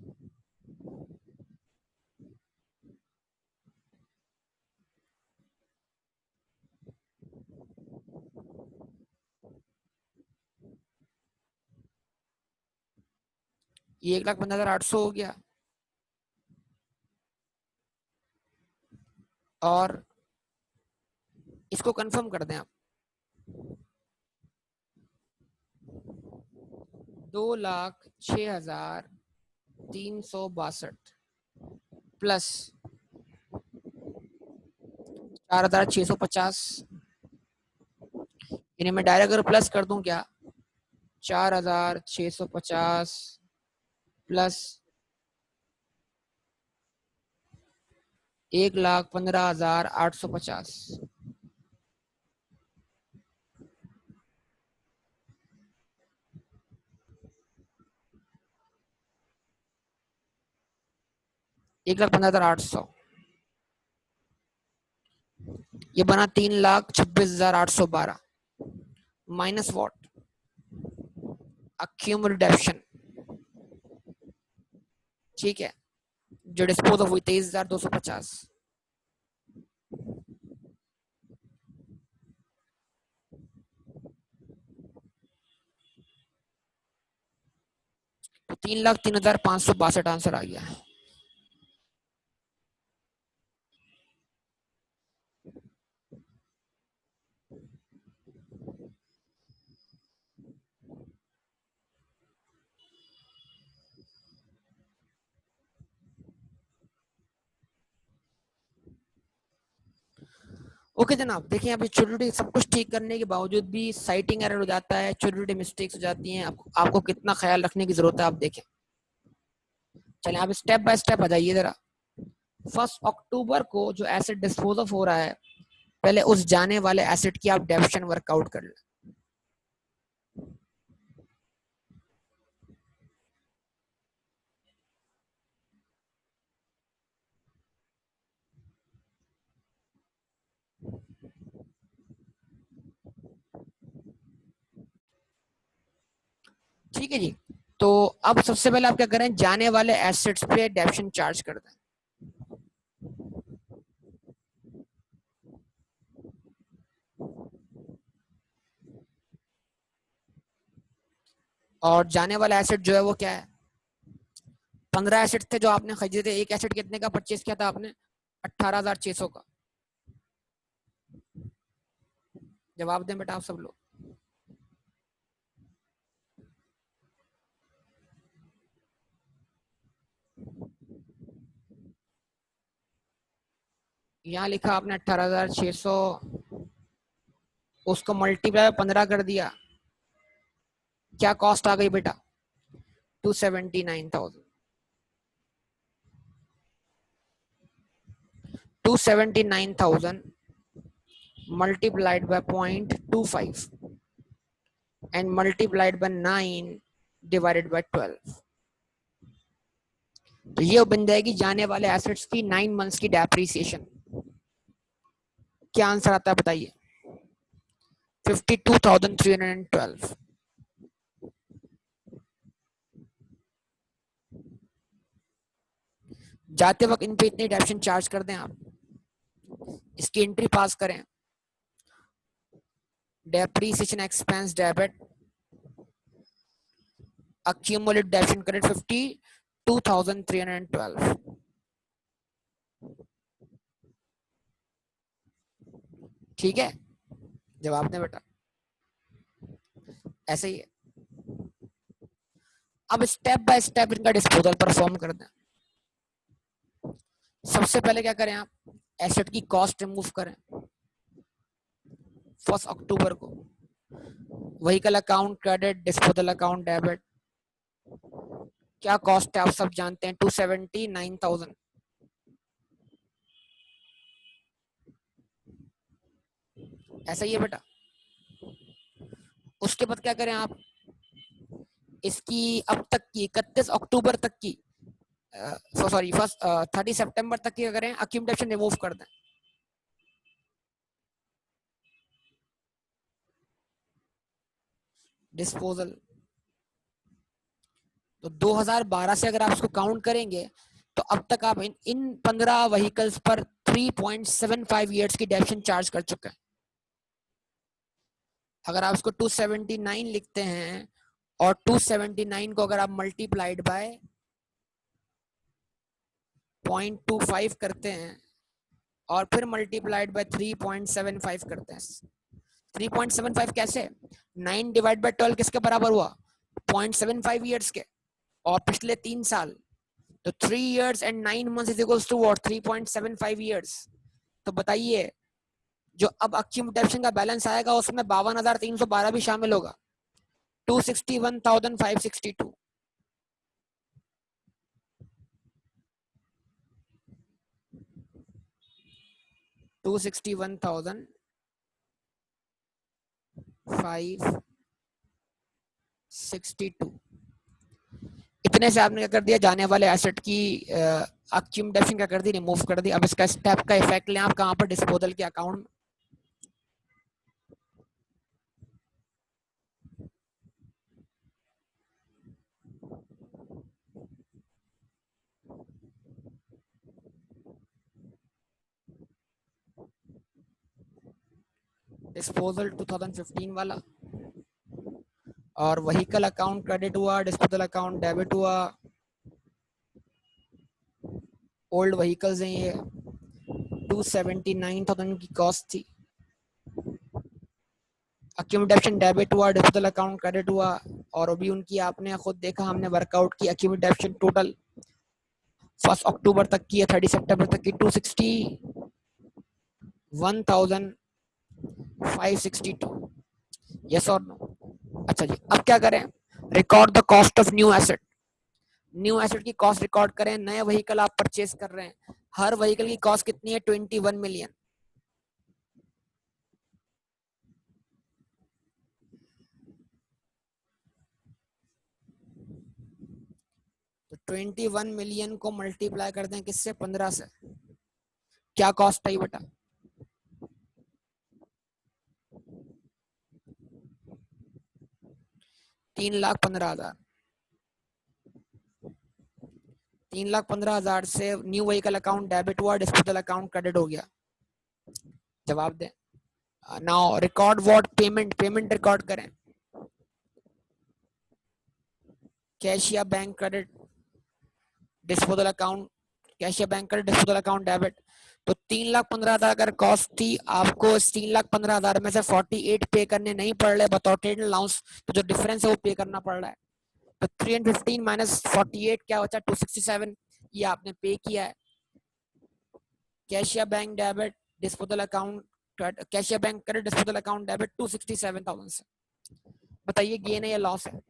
A: ये 1,15,800 हो गया। और इसको कंफर्म कर दें आप। 2,06,362 प्लस 4,650। इन्हें मैं डायरेक्ट अगर प्लस कर दूं क्या? 4,650 प्लस 1,15,850। 1,15,800, ये बना 3,26,812 माइनस वॉट? अक्यूमुलेशन। ठीक है, जो डिस्पोज ऑफ हुई 23,250। तो 3,03,562 आंसर आ गया। ओके जनाब, देखिए अभी छोटी छोटी सब कुछ ठीक करने के बावजूद भी साइटिंग एरर हो जाता है, छोटी छोटी मिस्टेक्स हो जाती हैं। आपको कितना ख्याल रखने की जरूरत है आप देखें। चलें आप स्टेप बाय स्टेप आ जाइए जरा। 1 अक्टूबर को जो एसिड डिस्पोज ऑफ हो रहा है, पहले उस जाने वाले एसिड की आप डेफिनेशन वर्कआउट कर लें। ठीक है जी। तो अब सबसे पहले आप क्या करें, जाने वाले एसेट्स पे डेप्शन चार्ज कर दें। और जाने वाला एसेट जो है वो क्या है, 15 एसेट थे जो आपने खरीदे थे। एक एसेट कितने का परचेज किया था आपने, 18,600 का। जवाब दें बेटा आप सब लोग। यहाँ लिखा आपने 18,600, उसको मल्टीप्लाई 15 कर दिया, क्या कॉस्ट आ गई बेटा, 279,000। 279,000 multiplied by 0.25 and multiplied by 9 divided by 12, तो ये बन जाएगी जाने वाले एसेट्स की 9 मंथ्स की डेप्रिसिएशन। क्या आंसर आता है बताइए, 52,312। जाते वक्त इन पे इतनी डेप्शन चार्ज कर दें आप, इसकी एंट्री पास करें, depreciation expense debit, accumulated डेप्शन credit 52,312। ठीक है, जवाब दें बेटा, ऐसे ही है। अब स्टेप बाय स्टेप इनका डिस्पोजल परफॉर्म कर दें। सबसे पहले क्या करें आप, एसेट की कॉस्ट रिमूव करें 1 अक्टूबर को। Vehicle account credit, disposal account debit, क्या कॉस्ट है आप सब जानते हैं, 279,000। ऐसा ही है बेटा। उसके बाद क्या करें आप, इसकी अब तक की 31 अक्टूबर तक की, सॉरी फर्स्ट 30 सितंबर तक की करें, अक्यूमुलेशन रिमूव कर दें। डिस्पोजल तो 2012 से अगर आप उसको काउंट करेंगे तो अब तक आप इन 15 व्हीकल्स पर 3.75 ईयर्स की डेप्शन चार्ज कर चुके हैं। अगर आप उसको 279 लिखते हैं और 279 को अगर आप मल्टीप्लाइड बाय 0.25 करते हैं और फिर मल्टीप्लाइड बाय 3.75 करते हैं। 3.75 कैसे, 9 डिवाइड बाय 12 किसके बराबर हुआ, 0.75 ईयर्स के, और पिछले 3 साल, तो 3 years and 9 months is equals to what, 3.75 years। तो बताइए जो अब अक्यूमुलेशन का बैलेंस आएगा उसमें 52,312 भी शामिल होगा, 261,562। 261,562, इतने से आपने क्या कर दिया, जाने वाले एसेट की अक्यूमुलेशन क्या कर दी, रिमूव कर दी। अब इसका स्टेप का इफेक्ट लें आप कहां पर, डिस्पोजल के अकाउंट में। डिस्पोजल 2015 वाला, और व्हीकल अकाउंट क्रेडिट हुआ, डिस्पोजल अकाउंट डेबिट हुआ, ओल्ड व्हीकल्स हैं ये, 279,000 की कॉस्ट थी। अक्यूमुलेशन डेबिट हुआ, डिस्पोजल अकाउंट क्रेडिट हुआ, और अभी उनकी आपने खुद देखा, हमने वर्कआउट की, अक्यूमुलेशन टोटल 1 अक्टूबर तक की है 30 सितंबर तक की 261,562। यस और नो। अच्छा जी, अब क्या करें, record the cost of new asset. New asset की कॉस्ट रिकॉर्ड करें। नए व्हीकल आप परचेज कर रहे हैं, हर व्हीकल की कॉस्ट कितनी है, 21 मिलियन। तो 21 मिलियन को मल्टीप्लाई कर दें किससे, 15 से, क्या कॉस्ट आई बेटा, 3,15,000। 3,15,000 से न्यू व्हीकल अकाउंट डेबिट हुआ, डिस्पोजल अकाउंट क्रेडिट हो गया। जवाब दें। Now record what? Payment record करें। कैश या bank credit, disposal account, cash या bank credit, disposal account debit. तो 3,15,000 अगर कॉस्ट थी, आपको इस 3,15,000 में से 48 पे करने नहीं पड़ रहे बताओ ट्रेड अलाउंस, तो जो डिफरेंस है वो पे करना पड़ रहा है। तो 315 माइनस 48 क्या बचा? 267। ये आपने पे किया है। कैश या bank debit, disposal account, cash या bank credit, disposal account debit 267,000 से। बताइए गेन है या लॉस है?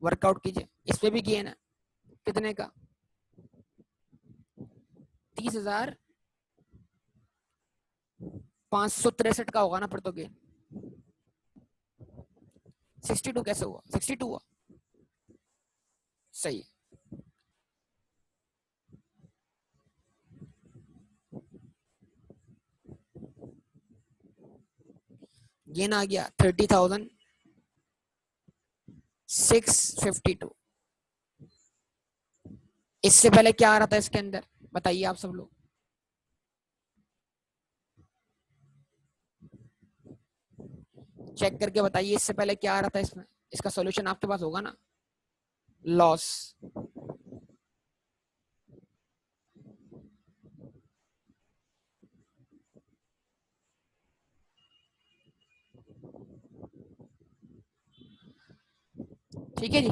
A: वर्कआउट कीजिए। इस पे भी गेन है। कितने का? 30,563 का होगा ना फिर तो गेन। 62 कैसे हुआ? 62 हुआ, सही है। गेन आ गया 30,652। इससे पहले क्या आ रहा था इसके अंदर? बताइए आप सब लोग। चेक करके बताइए इससे पहले क्या आ रहा था इसमें। इसका सॉल्यूशन आपके पास होगा ना। लॉस। ठीक है जी।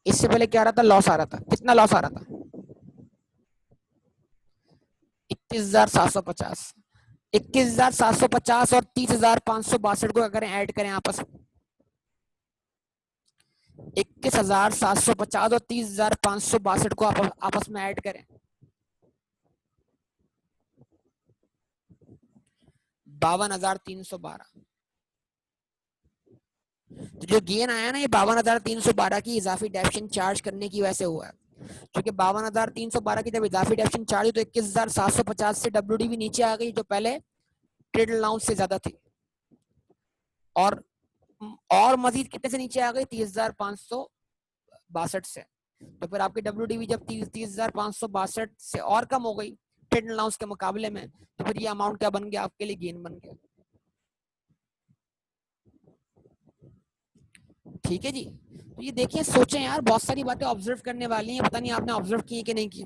A: इससे पहले क्या आ रहा था? लॉस आ रहा था। कितना लॉस आ रहा था? 21,750। 21,750 और 30,562 को अगर ऐड करें आपस में, 21,750 और 30,562 को आपस में ऐड करें, 52,312। तो जो गेन आया ना, ये 52,312 की इजाफी डेप्शन चार्ज करने की वजह से हुआ है। क्योंकि 52,312 की जब इजाफी डेप्शन चार्ज हुई तो 21,750 से डब्ल्यूडी भी नीचे आ गई, जो पहले ट्रेड अलाउंस से ज्यादा थी। और मजीद कितने से नीचे आ गई? 30,562 से। तो फिर आपकी डब्ल्यूडी जब 30,562 से और कम हो गई ट्रेड अलाउंस के मुकाबले में, तो फिर ये अमाउंट क्या बन गया? आपके लिए गेन बन गया। ठीक है जी। तो ये देखिए, सोचें यार, बहुत सारी बातें ऑब्जर्व करने वाली हैं। पता नहीं आपने ऑब्जर्व की कि नहीं की।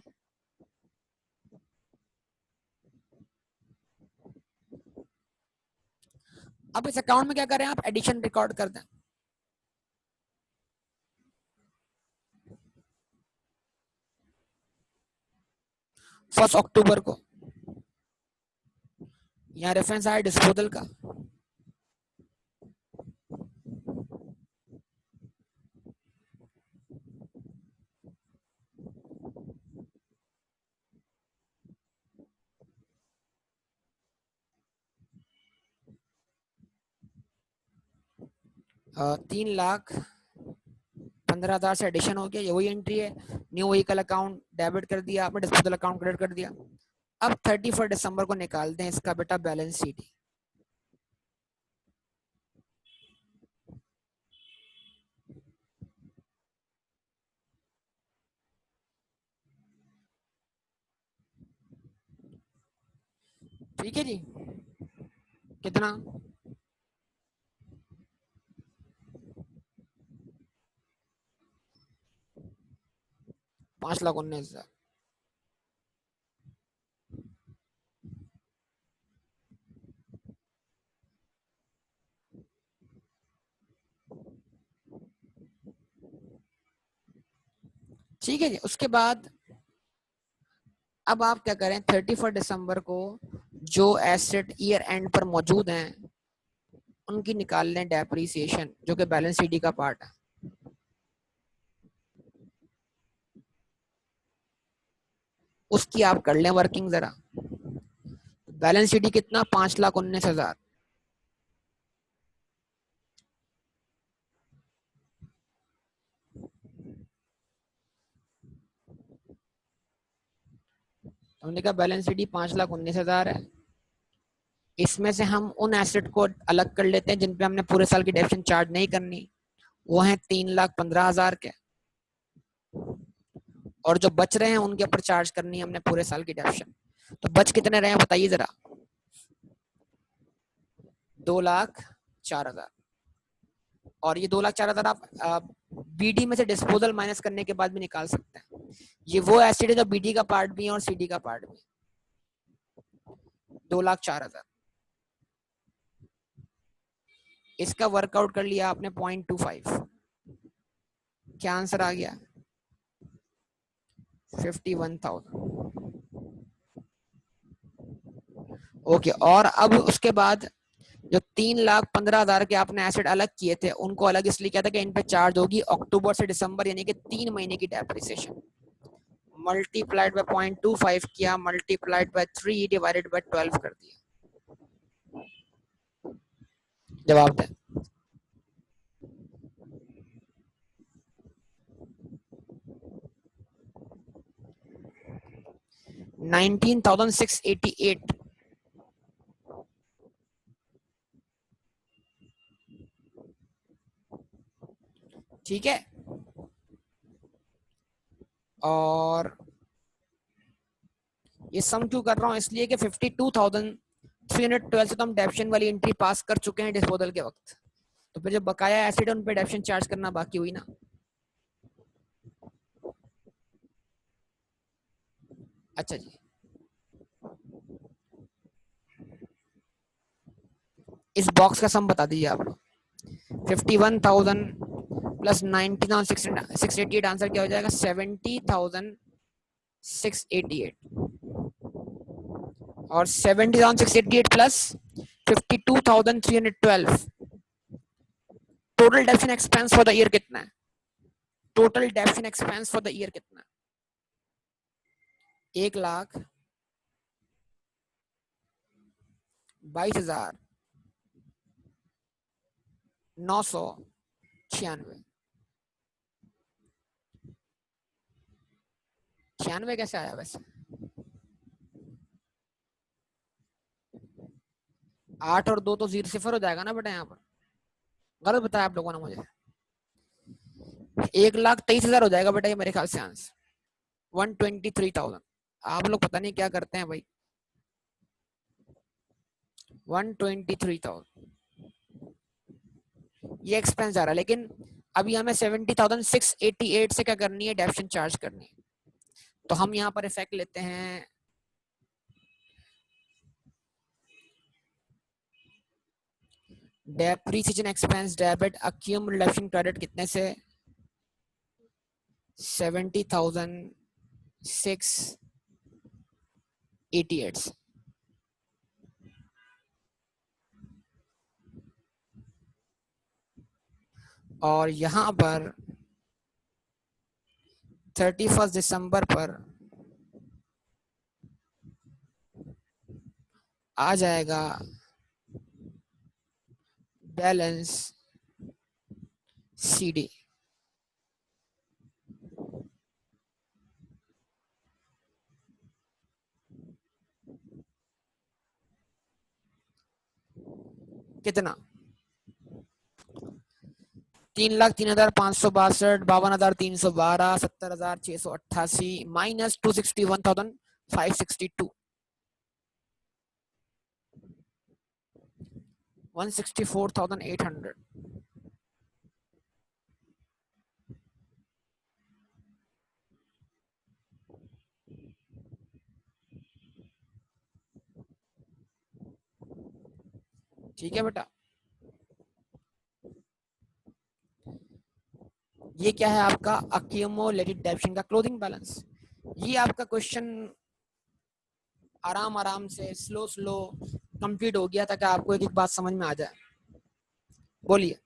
A: अब इस अकाउंट में क्या करें आप? एडिशन रिकॉर्ड कर दें। 1 अक्टूबर को यहाँ रेफरेंस आया डिस्पोजल का। अ, 3,15,000 से एडिशन हो गया, ये वही एंट्री है। न्यू व्हीकल अकाउंट डेबिट कर दिया आपने, डिस्पोजल अकाउंट क्रेडिट कर दिया। अब 31 दिसंबर को निकाल दें इसका बेटा बैलेंस शीट। ठीक है जी। कितना? 5,19,000। ठीक है जी। उसके बाद अब आप क्या करें, 31 दिसंबर को जो एसेट ईयर एंड पर मौजूद हैं उनकी निकाल लें डेप्रिसिएशन, जो कि बैलेंस शीट का पार्ट है। उसकी आप कर लें वर्किंग जरा। बैलेंस शीट कितना? 5,19,000। हमने कहा बैलेंस शीट 5,19,000 है। इसमें से हम उन एसेट को अलग कर लेते हैं जिन पे हमने पूरे साल की डेप्शन चार्ज नहीं करनी। वो है 3,15,000 के। और जो बच रहे हैं उनके ऊपर चार्ज करनी है हमने पूरे साल की डेप्शन। तो बच कितने रहे हैं बताइए जरा। 2,04,000। और ये 2,04,000 आप बीडी में से डिस्पोजल माइनस करने के बाद भी निकाल सकते हैं। ये वो एसिड है जो बीडी का पार्ट भी है और सीडी का पार्ट भी। 2,04,000 इसका वर्कआउट कर लिया आपने 0.25। क्या आंसर आ गया? 51,000। ओके, और अब उसके बाद जो 3,15,000 के आपने एसिड अलग किए थे उनको अलग इसलिए किया था कि इन पे चार्ज होगी अक्टूबर से दिसंबर यानी कि 3 महीने की डेप्रिसिएशन। मल्टीप्लाइड बाय 0.25 किया, मल्टीप्लाइड बाय 3 डिवाइडेड बाय 12 कर दिया। जवाब दें। 19,688। ठीक है, और ये सम क्यों कर रहा हूं? इसलिए कि 52,312 से तो हम डेप्शन वाली एंट्री पास कर चुके हैं डिस्पोजल के वक्त। तो फिर जो बकाया एसिड है उन पे डेप्शन चार्ज करना बाकी हुई ना। अच्छा जी, इस बॉक्स का सम बता दीजिए आप लोग। 51,000 प्लस 19,688 आंसर क्या हो जाएगा? 70,688। और 70,688 plus 52,312, total डेप्शन expense for the year कितना है? Total डेप्शन expense for the year कितना है? 1,22,996। 96 कैसे आया वैसे? 8 और 2 तो 0 हो जाएगा ना बेटा, यहाँ पर गलत बताया आप लोगों ने मुझे। 1,23,000 हो जाएगा बेटा ये मेरे ख्याल से आंसर। 123,000। आप लोग पता नहीं क्या करते हैं भाई। 123,000 ये एक्सपेंस आ रहा है, लेकिन अभी हमें 70,688 से क्या करनी है? डेप्शन चार्ज करनी है। तो हम यहाँ पर इफेक्ट लेते हैं depreciation expense debit accumulation credit कितने से? 70,688 से। और यहाँ पर 31 दिसंबर पर आ जाएगा बैलेंस सीडी। कितना? 3,03,562, 52,312, 70,688 माइनस 261,562, 164,800। ठीक है बेटा, ये क्या है आपका? अक्यूमुलेटेड डेप्शन का क्लोजिंग बैलेंस। ये आपका क्वेश्चन आराम आराम से स्लो स्लो कंप्लीट हो गया ताकि आपको एक एक बात समझ में आ जाए। बोलिए।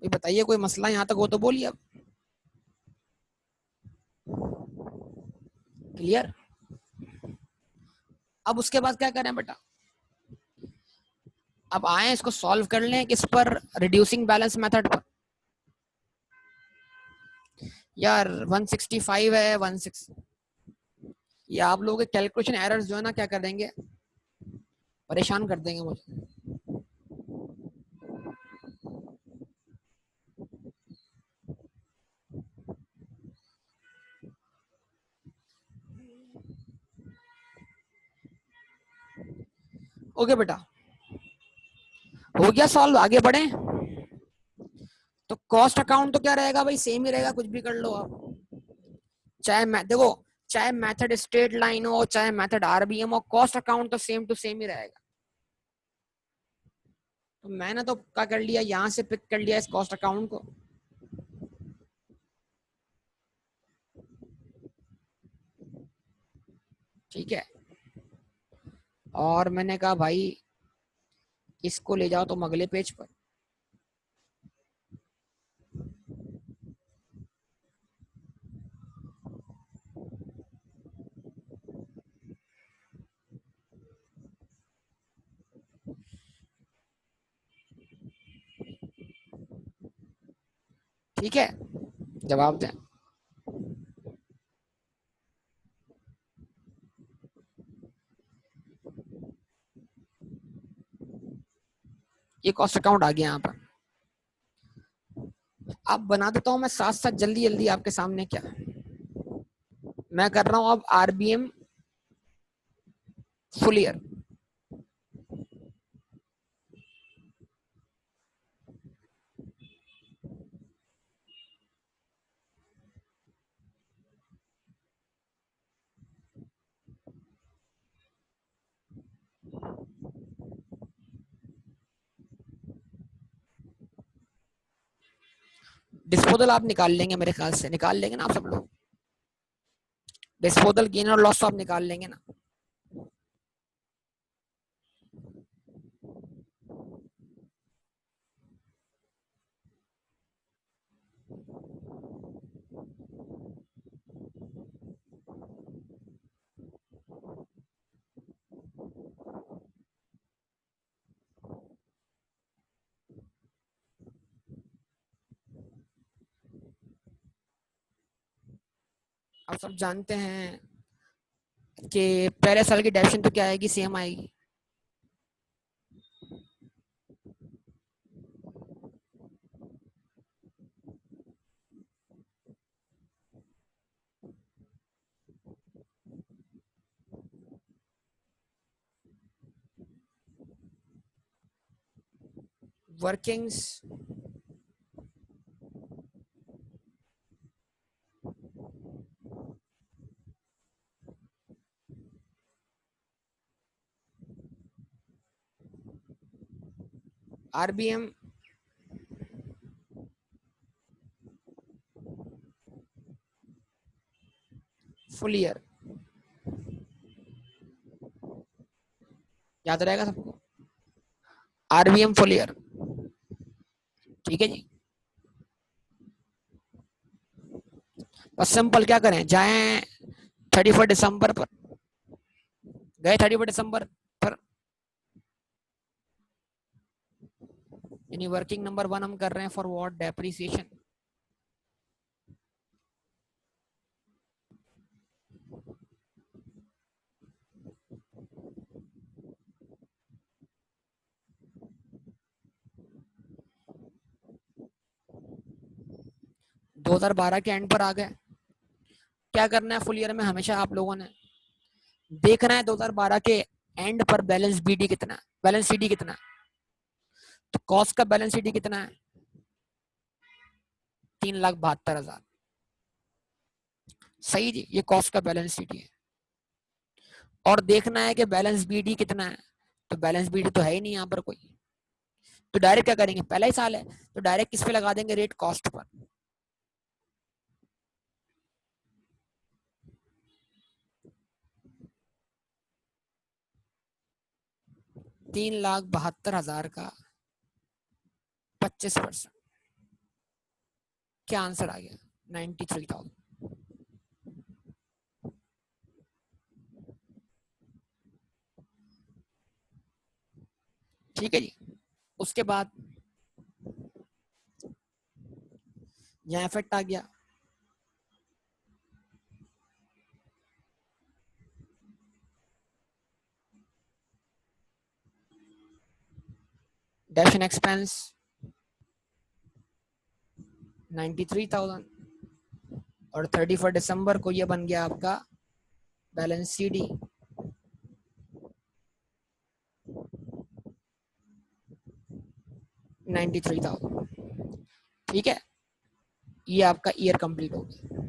A: कोई बताइए, कोई मसला यहाँ तक हो तो बोलिए। अब क्लियर। अब उसके बाद क्या करें बेटा, अब आए इसको सॉल्व कर लें किस पर, रिड्यूसिंग बैलेंस मेथड पर। यार 165 है 16, ये आप लोगों के कैलकुलेशन एरर्स जो है ना क्या कर देंगे, परेशान कर देंगे मुझे। ओके बेटा, हो गया सॉल्व, आगे बढ़े। तो कॉस्ट अकाउंट तो क्या रहेगा भाई, सेम ही रहेगा, कुछ भी कर लो आप। चाहे मैं देखो, चाहे मेथड स्ट्रेट लाइन हो, चाहे मेथड आरबीएम हो, कॉस्ट अकाउंट तो सेम टू सेम ही रहेगा। तो मैंने तो क्या कर लिया, यहां से पिक कर लिया इस कॉस्ट अकाउंट को। ठीक है, और मैंने कहा भाई इसको ले जाओ तुम अगले पेज पर। ठीक है, जवाब दें। ये कॉस्ट अकाउंट आ गया यहाँ पर। अब बना देता हूं मैं साथ साथ जल्दी जल्दी आपके सामने। क्या मैं कर रहा हूं अब, आरबीएम फुल ईयर। डिस्पोजल आप निकाल लेंगे मेरे ख्याल से, निकाल लेंगे ना आप सब लोग। डिस्पोजल गेन और लॉस तो आप निकाल लेंगे ना। आप सब जानते हैं कि पहले साल की डेफिनेशन तो क्या आएगी, सेम आएगी। वर्किंग्स आरबीएम फुल ईयर, याद रहेगा सबको, आरबीएम फुल ईयर। ठीक है जी। बस सिंपल क्या करें, जाएं 31 दिसंबर पर, गए 31 दिसंबर पर, यानी वर्किंग नंबर 1 हम कर रहे हैं फॉर व्हाट, डेप्रिसिएशन। दो हजार बारह के एंड पर आ गए। क्या करना है फुल ईयर में, हमेशा आप लोगों ने देखना है 2012 के एंड पर बैलेंस बीडी कितना है, बैलेंस सीडी कितना है। तो कॉस्ट का बैलेंस सीडी कितना है, 3,72,000। सही जी, ये कॉस्ट का बैलेंस सीडी है। और देखना है कि बैलेंस बीडी कितना है, तो बैलेंस बीडी तो है ही नहीं यहाँ पर कोई। तो डायरेक्ट क्या करेंगे, पहला ही साल है तो डायरेक्ट किस पे लगा देंगे, रेट कॉस्ट पर। 3,72,000 का 25%। क्या आंसर आ गया? 93,000। ठीक है जी। उसके बाद यहाँ इफेक्ट आ गया, डैश एंड एक्सपेंस 93,000, और 31 दिसंबर को ये बन गया आपका बैलेंस सी डी 93,000। ठीक है, ये आपका ईयर कंप्लीट हो गया।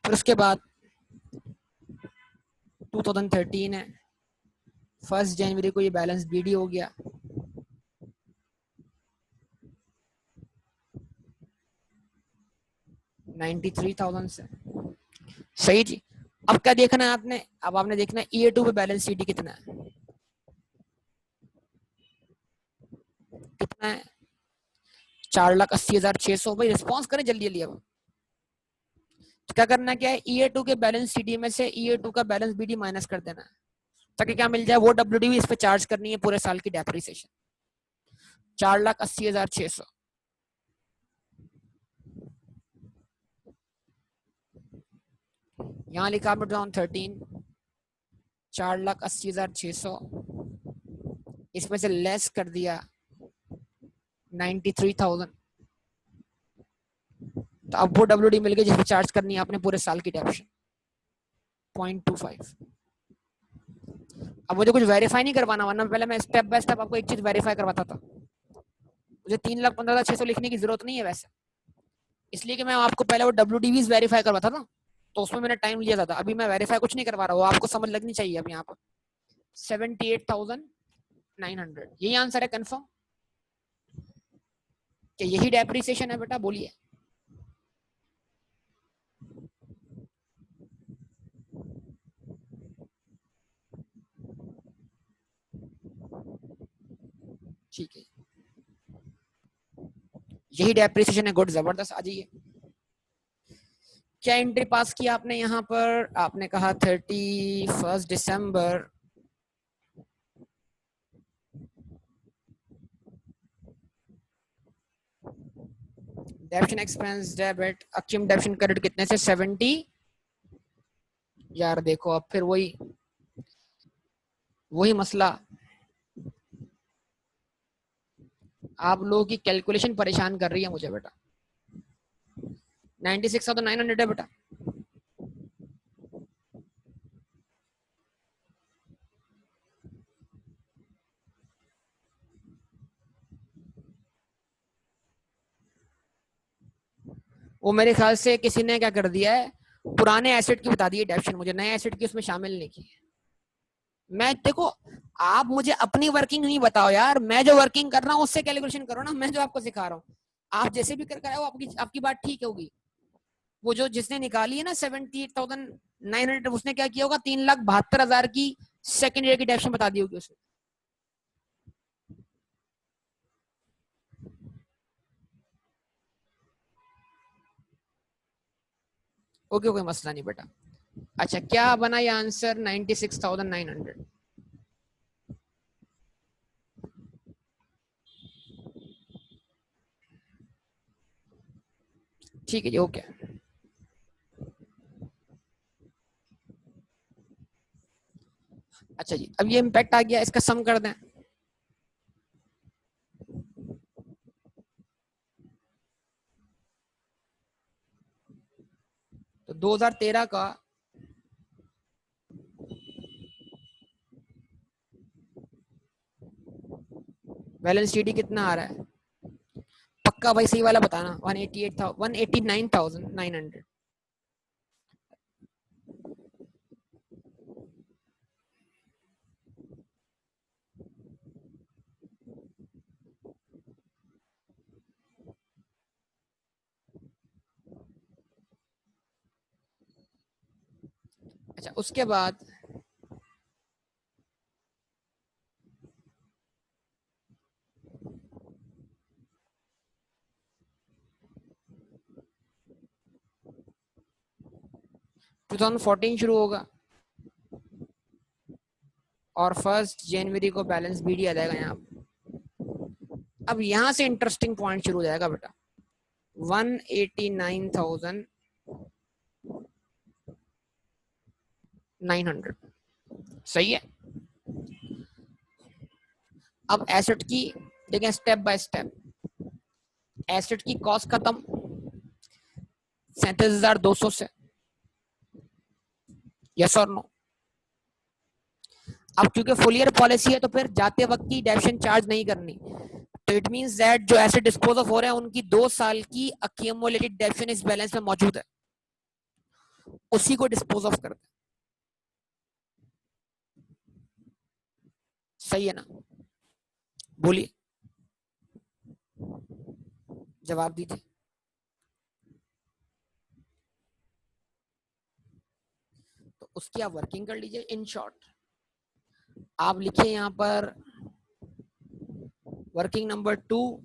A: फिर उसके बाद 2013 है, 1 जनवरी को ये बैलेंस बीडी हो गया 93,000 से। सही जी। अब क्या देखना है आपने? अब आपने देखना है ईयर 2 पे बैलेंस सीडी कितना है, कितना है? 4,80,600। भाई रिस्पॉन्स करें जल्दी जल्दी। अब तो क्या करना है, क्या है, ईयर 2 के बैलेंस सीडी में से ईयर 2 का बैलेंस बीडी माइनस कर देना है, ताकि क्या मिल जाए, वो डब्ल्यूडी इस पे चार्ज करनी है पूरे साल की डेप्रिसिएशन 4,80,600। यहाँ लिखा आपने 2013 4,80,600, इसमें से लेस कर दिया 93,000, तो अब वो डब्ल्यूडी मिल गई जिसपे चार्ज करनी है आपने पूरे साल की डेप्रिसिएशन 0.25। अब मुझे कुछ वेरीफाई नहीं करवाना, वरना पहले मैं स्टेप बाय स्टेप आपको एक चीज वेरीफाई करवाता था। मुझे 3,15,600 लिखने की जरूरत नहीं है वैसे, इसलिए कि मैं आपको पहले वो डब्ल्यूडीवीज वेरीफाई करवाता था, तो उसमें मैंने टाइम लिया था। अभी मैं वेरीफाई कुछ नहीं करवा रहा हूँ, आपको समझ लगनी चाहिए। अब यहाँ पर 78,900 यही आंसर है कंफर्म? कि यही डेप्रिसिएशन है बेटा? बोलिए। ठीक है, यही डेप्रिसिएशन है। गुड, जबरदस्त। आ जाइए। क्या एंट्री पास किया आपने यहाँ पर? आपने कहा 31 दिसंबर डेबिशन एक्सपेंस डेबिट अक्यूम डेबिशन क्रेडिट कितने से? 70। यार देखो, अब फिर वही वही मसला, आप लोगों की कैलकुलेशन परेशान कर रही है मुझे बेटा। 96,900 है बेटा। वो मेरे ख्याल से किसी ने क्या कर दिया है, पुराने एसेट की बता दी है डेप्शन, मुझे नए एसेट की उसमें शामिल नहीं की। मैं देखो, आप मुझे अपनी वर्किंग नहीं बताओ यार, मैं जो वर्किंग कर रहा हूँ उससे कैलकुलेशन करो ना, मैं जो आपको सिखा रहा हूँ। आप जैसे भी कर आओ, आपकी आपकी बात ठीक होगी। वो जो जिसने निकाली है ना 78,900, उसने क्या किया होगा, 3,72,000 की सेकेंड ईयर की डेप्शन बता दी होगी उसने। ओके, कोई मसला नहीं बेटा। अच्छा, क्या बना ये आंसर? 96,900। ठीक है जी, ओके। अच्छा जी, अब ये इम्पैक्ट आ गया, इसका सम कर दें। तो 2013 का बैलेंस शीट कितना आ रहा है? पक्का भाई सही वाला बताना। 189,900। अच्छा, उसके बाद 2014 शुरू होगा और 1 जनवरी को बैलेंस बीडी आ जाएगा यहाँ। अब यहां से इंटरेस्टिंग पॉइंट शुरू हो जाएगा बेटा। 189,900 सही है। अब एसेट की देखें स्टेप बाय स्टेप। एसेट की कॉस्ट खत्म 37,200 से, यस और नो। अब क्योंकि फुल ईयर पॉलिसी है तो फिर जाते वक्त की डेप्शन चार्ज नहीं करनी, तो इट मींस दैट जो एसेट डिस्पोज ऑफ हो रहे हैं उनकी 2 साल की अक्यूमुलेटेड डेप्शन इस बैलेंस में मौजूद है, उसी को डिस्पोज ऑफ कर दे। सही है ना? बोलिए, जवाब दीजिए। तो उसकी आप वर्किंग कर लीजिए। इन शॉर्ट आप लिखिए यहां पर working number 2,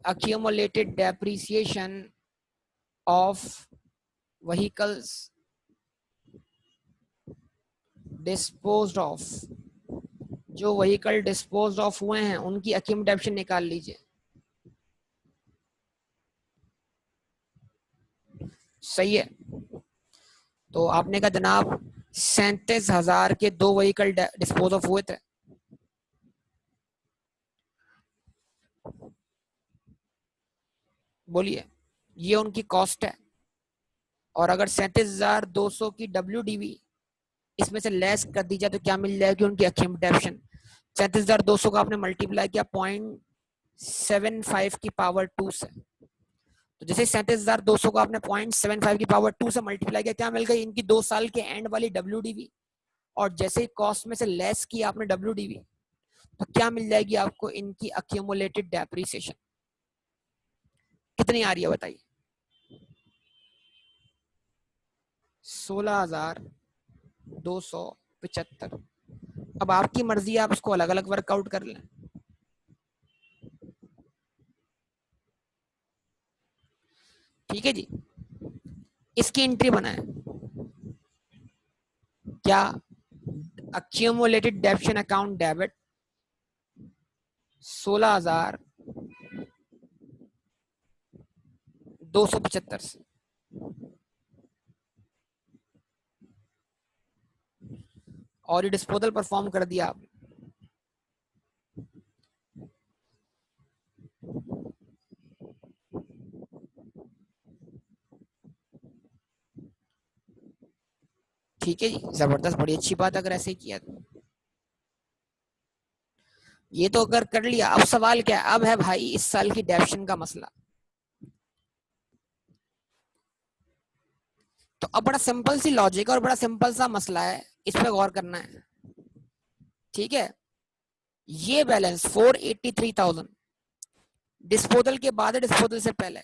A: accumulated depreciation of vehicles disposed of। जो व्हीकल डिस्पोज ऑफ हुए हैं उनकी अक्यूमुलेशन निकाल लीजिए। सही है। तो आपने कहा जनाब 37,000 के 2 व्हीकल डिस्पोज ऑफ हुए थे। बोलिए, ये उनकी कॉस्ट है। और अगर 37,200 की WDV इसमें से लेस कर दी जाए तो क्या मिल जाएगी उनकी अक्यूमुलेशन। 37,200 का आपने मल्टीप्लाई किया 0.75 की पावर 2 से, तो जैसे 37,200 को आपने 0.75 की पावर 2 से मल्टीप्लाई किया, क्या मिल गई इनकी 2 साल के एंड वाली WDV। और जैसे कॉस्ट में से लेस की आपने WDV, तो क्या मिल जाएगी आपको इनकी अक्यूमुलेटेड डेप्रिसिएशन। कितनी आ रही है बताइए? 16,275। अब आपकी मर्जी है, आप इसको अलग अलग वर्कआउट कर लें। ठीक है जी। इसकी एंट्री बनाए क्या? अक्यूमुलेटेड डेप्शन अकाउंट डेबिट 16,275 से, और ये डिस्पोजल परफॉर्म कर दिया आपने। ठीक है जी, जबरदस्त, बड़ी अच्छी बात अगर ऐसे किया तो। ये तो अगर कर लिया, अब सवाल क्या है? अब है भाई इस साल की डेप्शन का मसला। तो अब बड़ा सिंपल सी लॉजिक और बड़ा सिंपल सा मसला है, इस पे गौर करना है। ठीक है, ये बैलेंस 483,000 डिस्पोजल के बाद है, डिस्पोजल से पहले।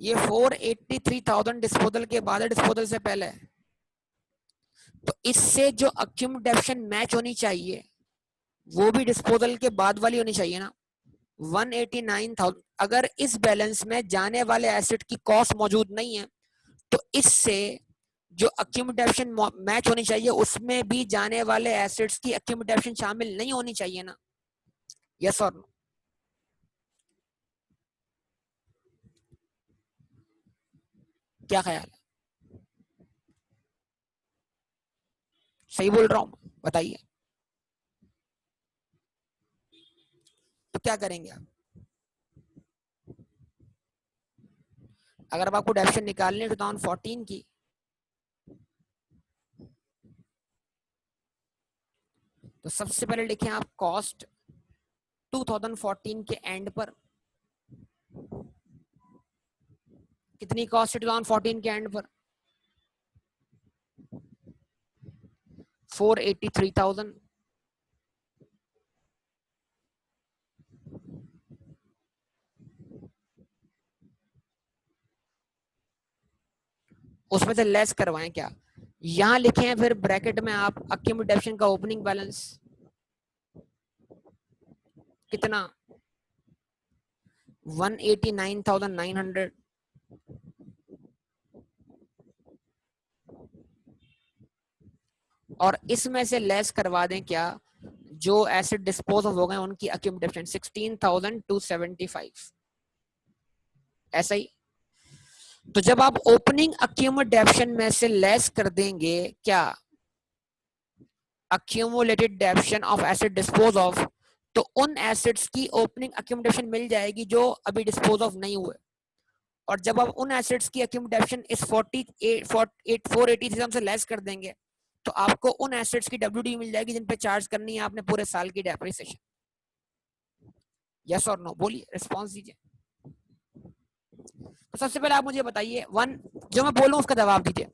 A: ये 483,000 डिस्पोजल के बाद है, डिस्पोजल से पहले। तो इससे जो अक्यूमुलेशन मैच होनी चाहिए वो भी डिस्पोजल के बाद वाली होनी चाहिए ना। 189,000 अगर इस बैलेंस में जाने वाले एसेट की कॉस्ट मौजूद नहीं है, तो इससे जो अक्यूमुलेशन मैच होनी चाहिए उसमें भी जाने वाले एसेट्स की अक्यूमुलेशन शामिल नहीं होनी चाहिए ना। यस और नो? क्या ख्याल है? सही बोल रहा हूं? बताइए। तो क्या करेंगे आप? अगर अब आपको डेप्शन निकालनी है 2014 की, तो सबसे पहले लिखें आप कॉस्ट 2014 के एंड पर। कितनी कॉस्ट है 2014 के एंड पर? 483,000। उसमें से लेस करवाएं क्या? यहां लिखे हैं फिर ब्रैकेट में आप अक्यूमुलेशन का ओपनिंग बैलेंस कितना 189,900 और इसमें से लेस करवा दें क्या जो एसिड डिस्पोज हो गए उनकी अक्यूमुलेशन 16,275 ऐसा ही। तो जब आप ओपनिंग अक्यूमुलेशन में से लेस कर देंगे क्या accumulated डेप्शन of acid dispose of, तो उन एसिड्स की ओपनिंग अक्यूमुलेशन मिल जाएगी जो अभी डिस्पोज ऑफ नहीं हुए। और जब आप उन एसिड्स की अक्यूमुलेशन इस 483 से लेस कर देंगे तो आपको उन एसिड्स की WD मिल जाएगी जिन पे चार्ज करनी है आपने पूरे साल की डेप्रिसिएशन। यस और नो बोलिए, रिस्पॉन्स दीजिए। तो सबसे पहले आप मुझे बताइए जो मैं बोलूं उसका जवाब दीजिए।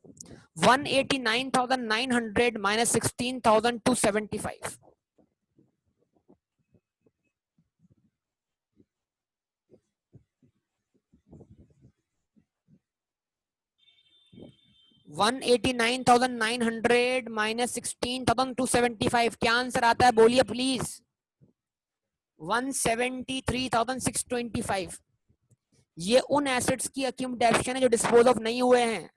A: 189,900 माइनस 16,275 189,900 माइनस 16,275 क्या आंसर आता है बोलिए प्लीज। 173,625। ये उन एसिड्स की अक्यूमुलेशन है जो डिस्पोज ऑफ नहीं हुए हैं,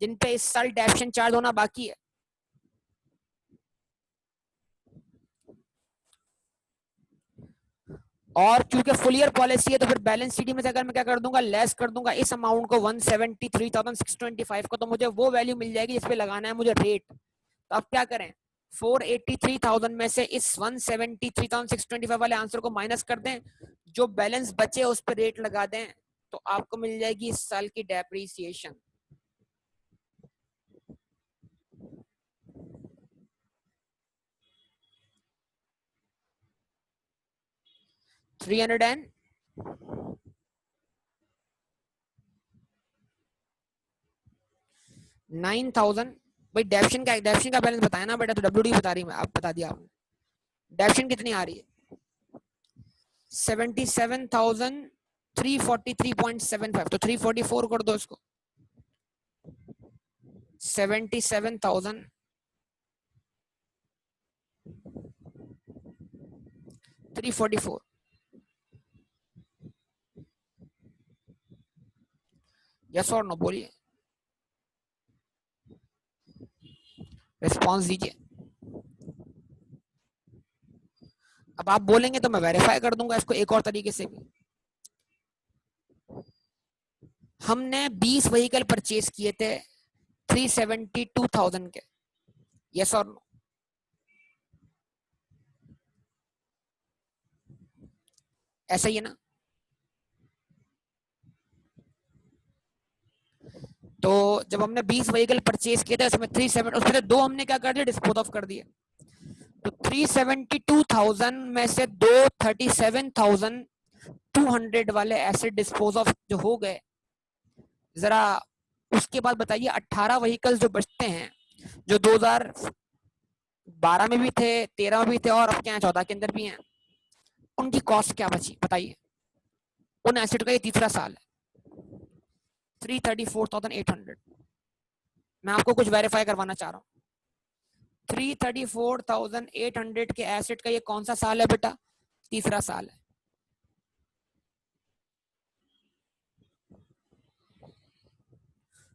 A: जिन पे इस साल डेप्शन चार्ज होना बाकी है। और क्योंकि फुल ईयर पॉलिसी है तो फिर बैलेंस शीट में से अगर मैं क्या कर दूंगा लेस कर दूंगा इस अमाउंट को 173,625 को, तो मुझे वो वैल्यू मिल जाएगी जिस पे लगाना है मुझे रेट। तो अब क्या करें 483,000 में से इस 173,625 वाले आंसर को माइनस कर दें, जो बैलेंस बचे उस पर रेट लगा दें, तो आपको मिल जाएगी इस साल की डेप्रिसिएशन। $309,000 भाई डेप्शन का बैलेंस बताया ना बेटा, तो WD बता रही मैं, आप बता दिया आपने। डेप्शन कितनी आ रही है 77,343.75, तो 344 कर दो इसको। 77,344 यस और नो बोलिए, रिस्पॉन्स दीजिए। अब आप बोलेंगे तो मैं वेरीफाई कर दूंगा इसको एक और तरीके से भी। हमने 20 व्हीकल परचेज किए थे 372,000 के, यस और नो। ऐसा ही है ना। तो जब हमने 20 व्हीकल परचेज किए थे उसमें 37 उसमें दो हमने क्या कर दिया डिस्पोज ऑफ कर दिया। तो 372,000 में से दो 37,200 वाले एसिड डिस्पोज ऑफ जो हो गए, जरा उसके बाद बताइए 18 व्हीकल्स जो बचते हैं जो 2012 में भी थे, 13 में भी थे और अब क्या 14 के अंदर भी हैं, उनकी कॉस्ट क्या बची बताइए। उन एसिड का ये तीसरा साल है 334,800। मैं आपको कुछ वेरीफाई करवाना चाह रहा हूँ। 334,800 के एसिड का ये कौन सा साल है बेटा, तीसरा साल है।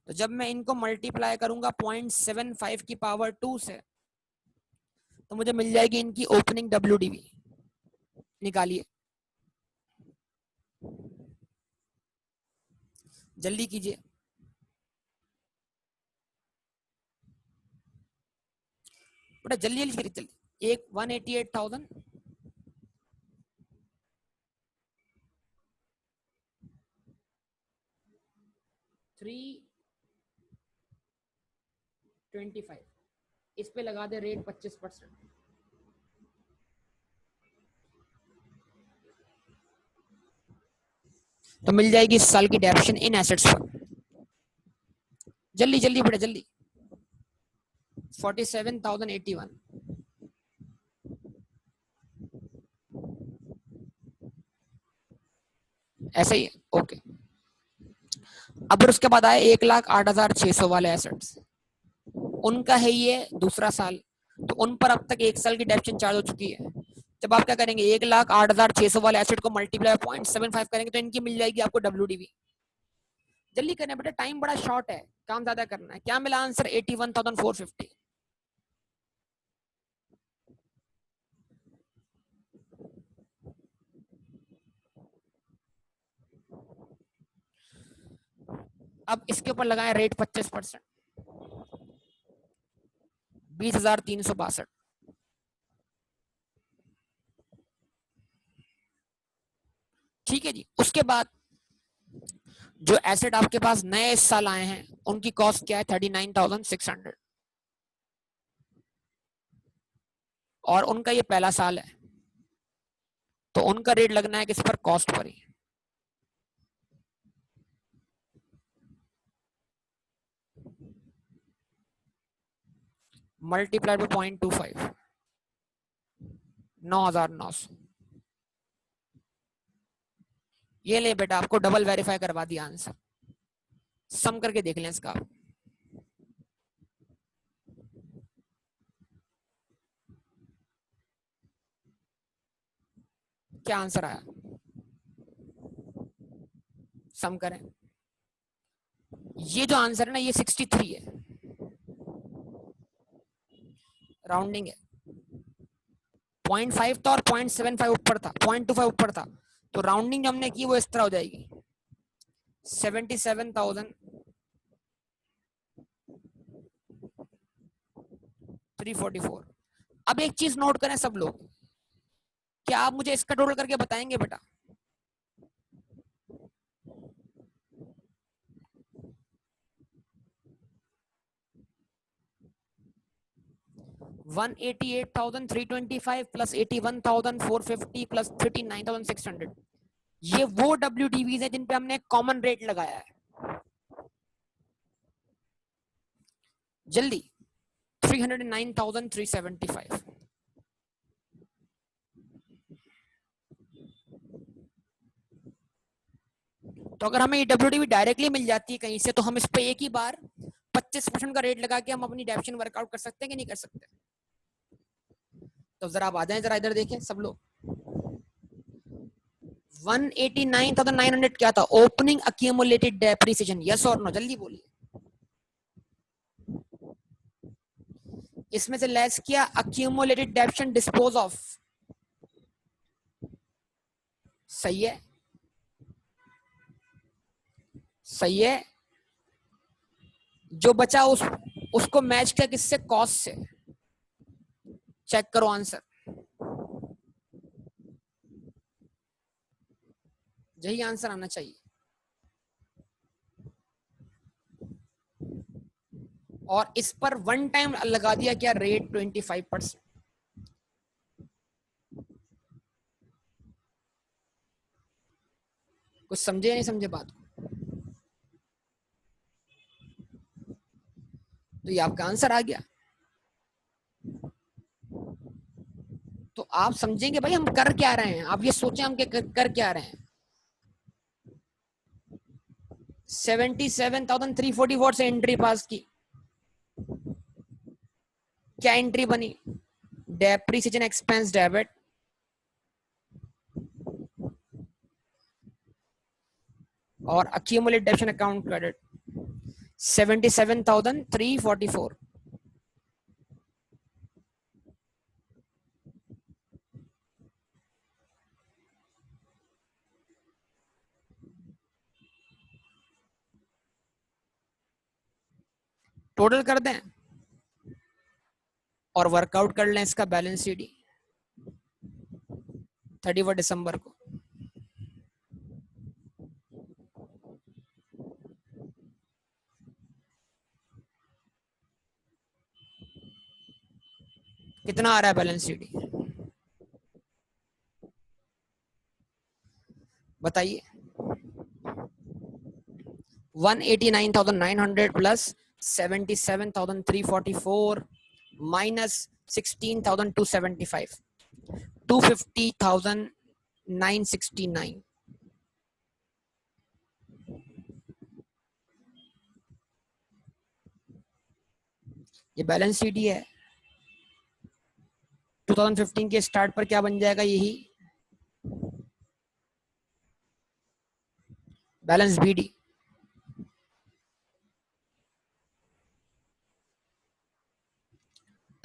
A: तो जब मैं इनको मल्टीप्लाई करूंगा 0.75 की पावर 2 से तो मुझे मिल जाएगी इनकी ओपनिंग WDV। निकालिए जल्दी कीजिए बेटा, जल्दी जल्दी करिए जल्दी। एक 188,000 325 इस पे लगा दे रेट 25%, तो मिल जाएगी इस साल की डेप्शन इन एसेट्स पर। जल्दी जल्दी बेटा जल्दी। 47,081 ऐसे ही है। ओके, अब उसके बाद आए 1,08,600 वाले एसेट्स, उनका है ये दूसरा साल, तो उन पर अब तक एक साल की डेप्शन चार्ज हो चुकी है। जब आप क्या करेंगे 1,08,600 वाले एसेट को मल्टीप्लाई 0.75 करेंगे तो इनकी मिल जाएगी आपको WDV। जल्दी करना बेटा, टाइम बड़ा शॉर्ट है, काम ज्यादा करना है। क्या मिला आंसर? 81,450। अब इसके ऊपर लगाएं रेट 25%, 20,362। ठीक है जी। उसके बाद जो एसेट आपके पास नए इस साल आए हैं उनकी कॉस्ट क्या है? 39,600, और उनका ये पहला साल है तो उनका रेट लगना है किस पर? Cost per he. Multiplied by 0.25, 9,900। ये ले बेटा, आपको डबल वेरीफाई करवा दिया आंसर। सम करके देख लें इसका। क्या आंसर आया? सम करें। ये जो आंसर है ना, ये 63 है, राउंडिंग है। 0.5 था और 0.75 ऊपर था, 0.25 ऊपर था, तो राउंडिंग जो हमने की वो इस तरह हो जाएगी 77,344। अब एक चीज नोट करें सब लोग, क्या आप मुझे इसका टोटल करके बताएंगे बेटा? 188,325 प्लस 81,450 प्लस 39,600, ये वो WDVs है जिन पे हमने कॉमन रेट लगाया है। जल्दी 309,375। तो अगर हमें ये WDV डायरेक्टली मिल जाती है कहीं से तो हम इस पे एक ही बार 25% का रेट लगा के हम अपनी डेप्शन वर्कआउट कर सकते हैं कि नहीं कर सकते? तो जरा आप आ जाएं, जरा इधर देखें सब लोग। 189,900 क्या था? ओपनिंग अक्यूमुलेटेड डेप्रिसिएशन, यस और नो? जल्दी बोलिए। इसमें से लेस किया अक्यूमुलेटेड डेप्शन डिस्पोज ऑफ, सही है, सही है। जो बचा उसको मैच किया किससे? कॉस्ट से। चेक करो आंसर, यही आंसर आना चाहिए। और इस पर वन टाइम लगा दिया क्या? रेट 25%। कुछ समझे या नहीं समझे बात को? तो ये आपका आंसर आ गया। तो आप समझेंगे भाई हम कर क्या रहे हैं, आप ये सोचें हम कर क्या रहे हैं। 77,344 से एंट्री पास की, क्या एंट्री बनी? डेप्रिसिएशन एक्सपेंस डेबिट, और अक्यूमुलेट डेप्शन अकाउंट क्रेडिट 77,344। टोटल कर दें और वर्कआउट कर लें इसका बैलेंस शीट 31 दिसंबर को। कितना आ रहा है बैलेंस शीट? बताइए। 189,900 प्लस 77,344 माइनस 16,275, 250,969। ये बैलेंस शीट ही है। 2015 के स्टार्ट पर क्या बन जाएगा, यही बैलेंस बीडी।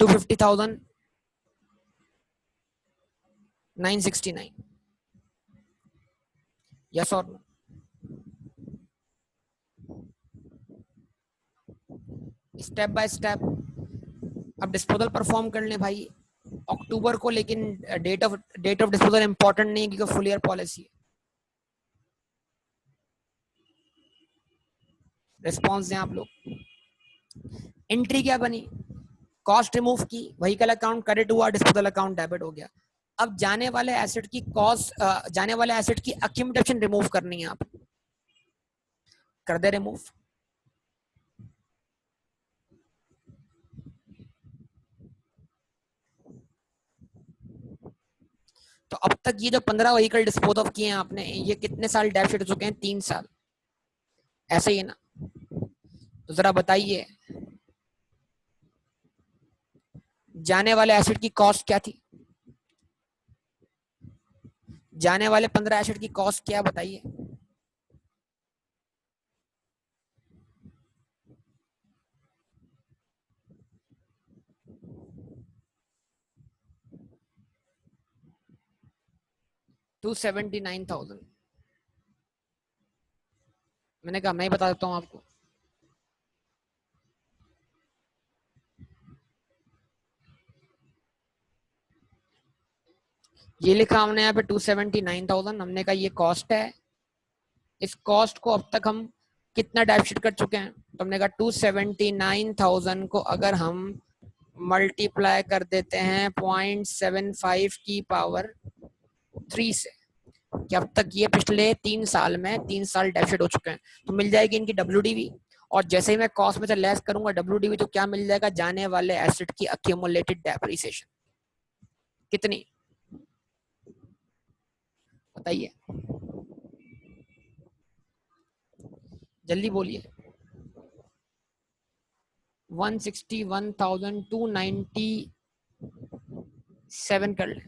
A: $250,969, यस और नो? स्टेप बाय स्टेप अब डिस्पोजल परफॉर्म कर ले भाई अक्टूबर को, लेकिन डेट ऑफ डिस्पोजल इंपॉर्टेंट नहीं है क्योंकि फुल ईयर पॉलिसी है। रिस्पॉन्स दें आप लोग। एंट्री क्या बनी, कॉस्ट रिमूव की, व्हीकल अकाउंट क्रेडिट हुआ, डिस्पोजल अकाउंट डेबिट हो गया। अब जाने वाले एसेट की कॉस्ट, जाने वाले एसेट की अक्यूमुलेशन रिमूव करनी है, आप कर दे रिमूव। तो अब तक ये जो 15 व्हीकल डिस्पोज ऑफ किए हैं आपने, ये कितने साल डेबिट हो चुके हैं, 3 साल, ऐसे ही है ना? तो जरा बताइए जाने वाले एसेट की कॉस्ट क्या थी, जाने वाले 15 एसेट की कॉस्ट क्या, बताइए। $279,000। मैंने कहा मैं ही बता देता हूँ आपको। ये लिखा हमने यहाँ पे 279,000, हमने कहा ये कॉस्ट है। इस कॉस्ट को अब तक हम कितना डेबिट कर चुके हैं, तो हमने कहा 279,000 को अगर हम मल्टीप्लाई कर देते हैं 0.75 की पावर 3 से, कि अब तक ये पिछले 3 साल में 3 साल डेबिट हो चुके हैं, तो मिल जाएगी इनकी WDV। और जैसे ही मैं कॉस्ट में से लेस करूंगा WDV, तो क्या मिल जाएगा, जाने वाले एसेट की अक्यूमुलेटेड डेप्रिसिएशन कितनी, बताइए जल्दी बोलिए। 161,297 कर ले।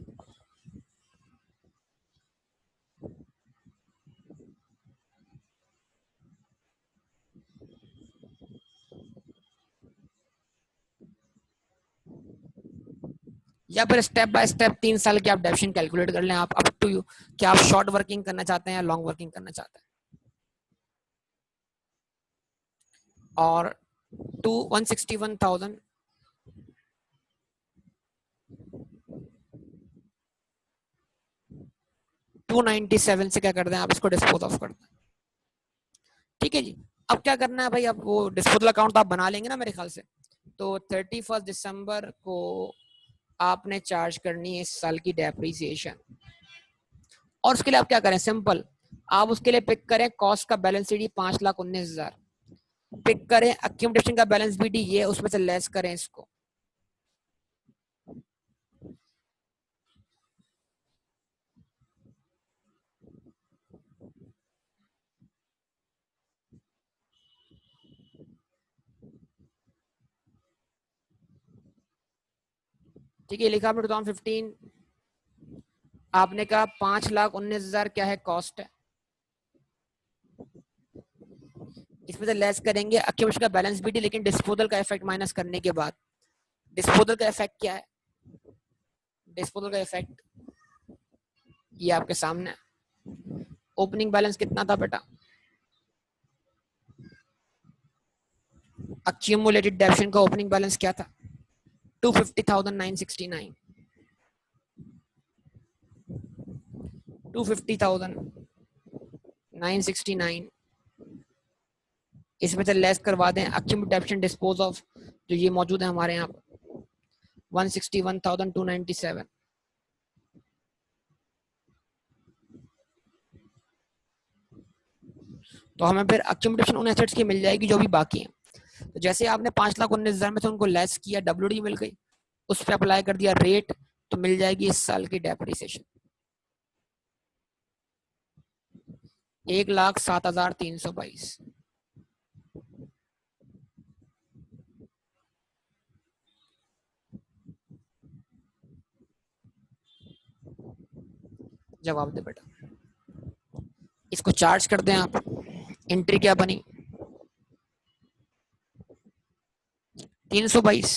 A: या फिर स्टेप बाय स्टेप 3 साल की आप डेप्शन कैलकुलेट कर लें, आप अप टू यू, क्या आप शॉर्ट वर्किंग करना चाहते हैं या लॉन्ग वर्किंग करना चाहते हैं। और 161,297 से क्या कर दें आप, इसको डिस्पोज ऑफ कर दें। ठीक है जी। अब क्या करना है भाई, अब वो डिस्पोजल अकाउंट आप बना लेंगे ना मेरे ख्याल से, तो 31 दिसंबर को आपने चार्ज करनी है इस साल की डेप्रिसिएशन। और उसके लिए आप क्या करें, सिंपल, आप उसके लिए पिक करें कॉस्ट का बैलेंस शीट 5,19,000, पिक करें अक्यूमुलेशन का बैलेंस बीडी ये, उसमें से लेस करें इसको। ठीक है, लिखा आपने 2015, आपने कहा 5,19,000 क्या है, कॉस्ट है। इसमें से लेस करेंगे अक्यूमुलेशन का बैलेंस बीडी, लेकिन डिस्पोजल का इफेक्ट माइनस करने के बाद। डिस्पोजल का इफेक्ट क्या है, डिस्पोजल का इफेक्ट ये आपके सामने। ओपनिंग बैलेंस कितना था बेटा, अक्यूमुलेटेड डेप्शन का ओपनिंग बैलेंस क्या था, 250,969, 250,969। इसमें से लेस करवा दें अक्यूमुलेटेड डेप्शन डिस्पोज ऑफ, जो ये मौजूद है हमारे यहाँ पर 161,297। तो हमें फिर अक्यूमुलेशन उन एसेट्स की मिल जाएगी जो भी बाकी हैं। तो जैसे आपने 5,19,000 में से उनको लेस किया, WD मिल गई, उस पर अप्लाई कर दिया रेट, तो मिल जाएगी इस साल की डेप्रिसिएशन 1,07,322। जवाब दे बेटा, इसको चार्ज कर दें आप। एंट्री क्या बनी? 322,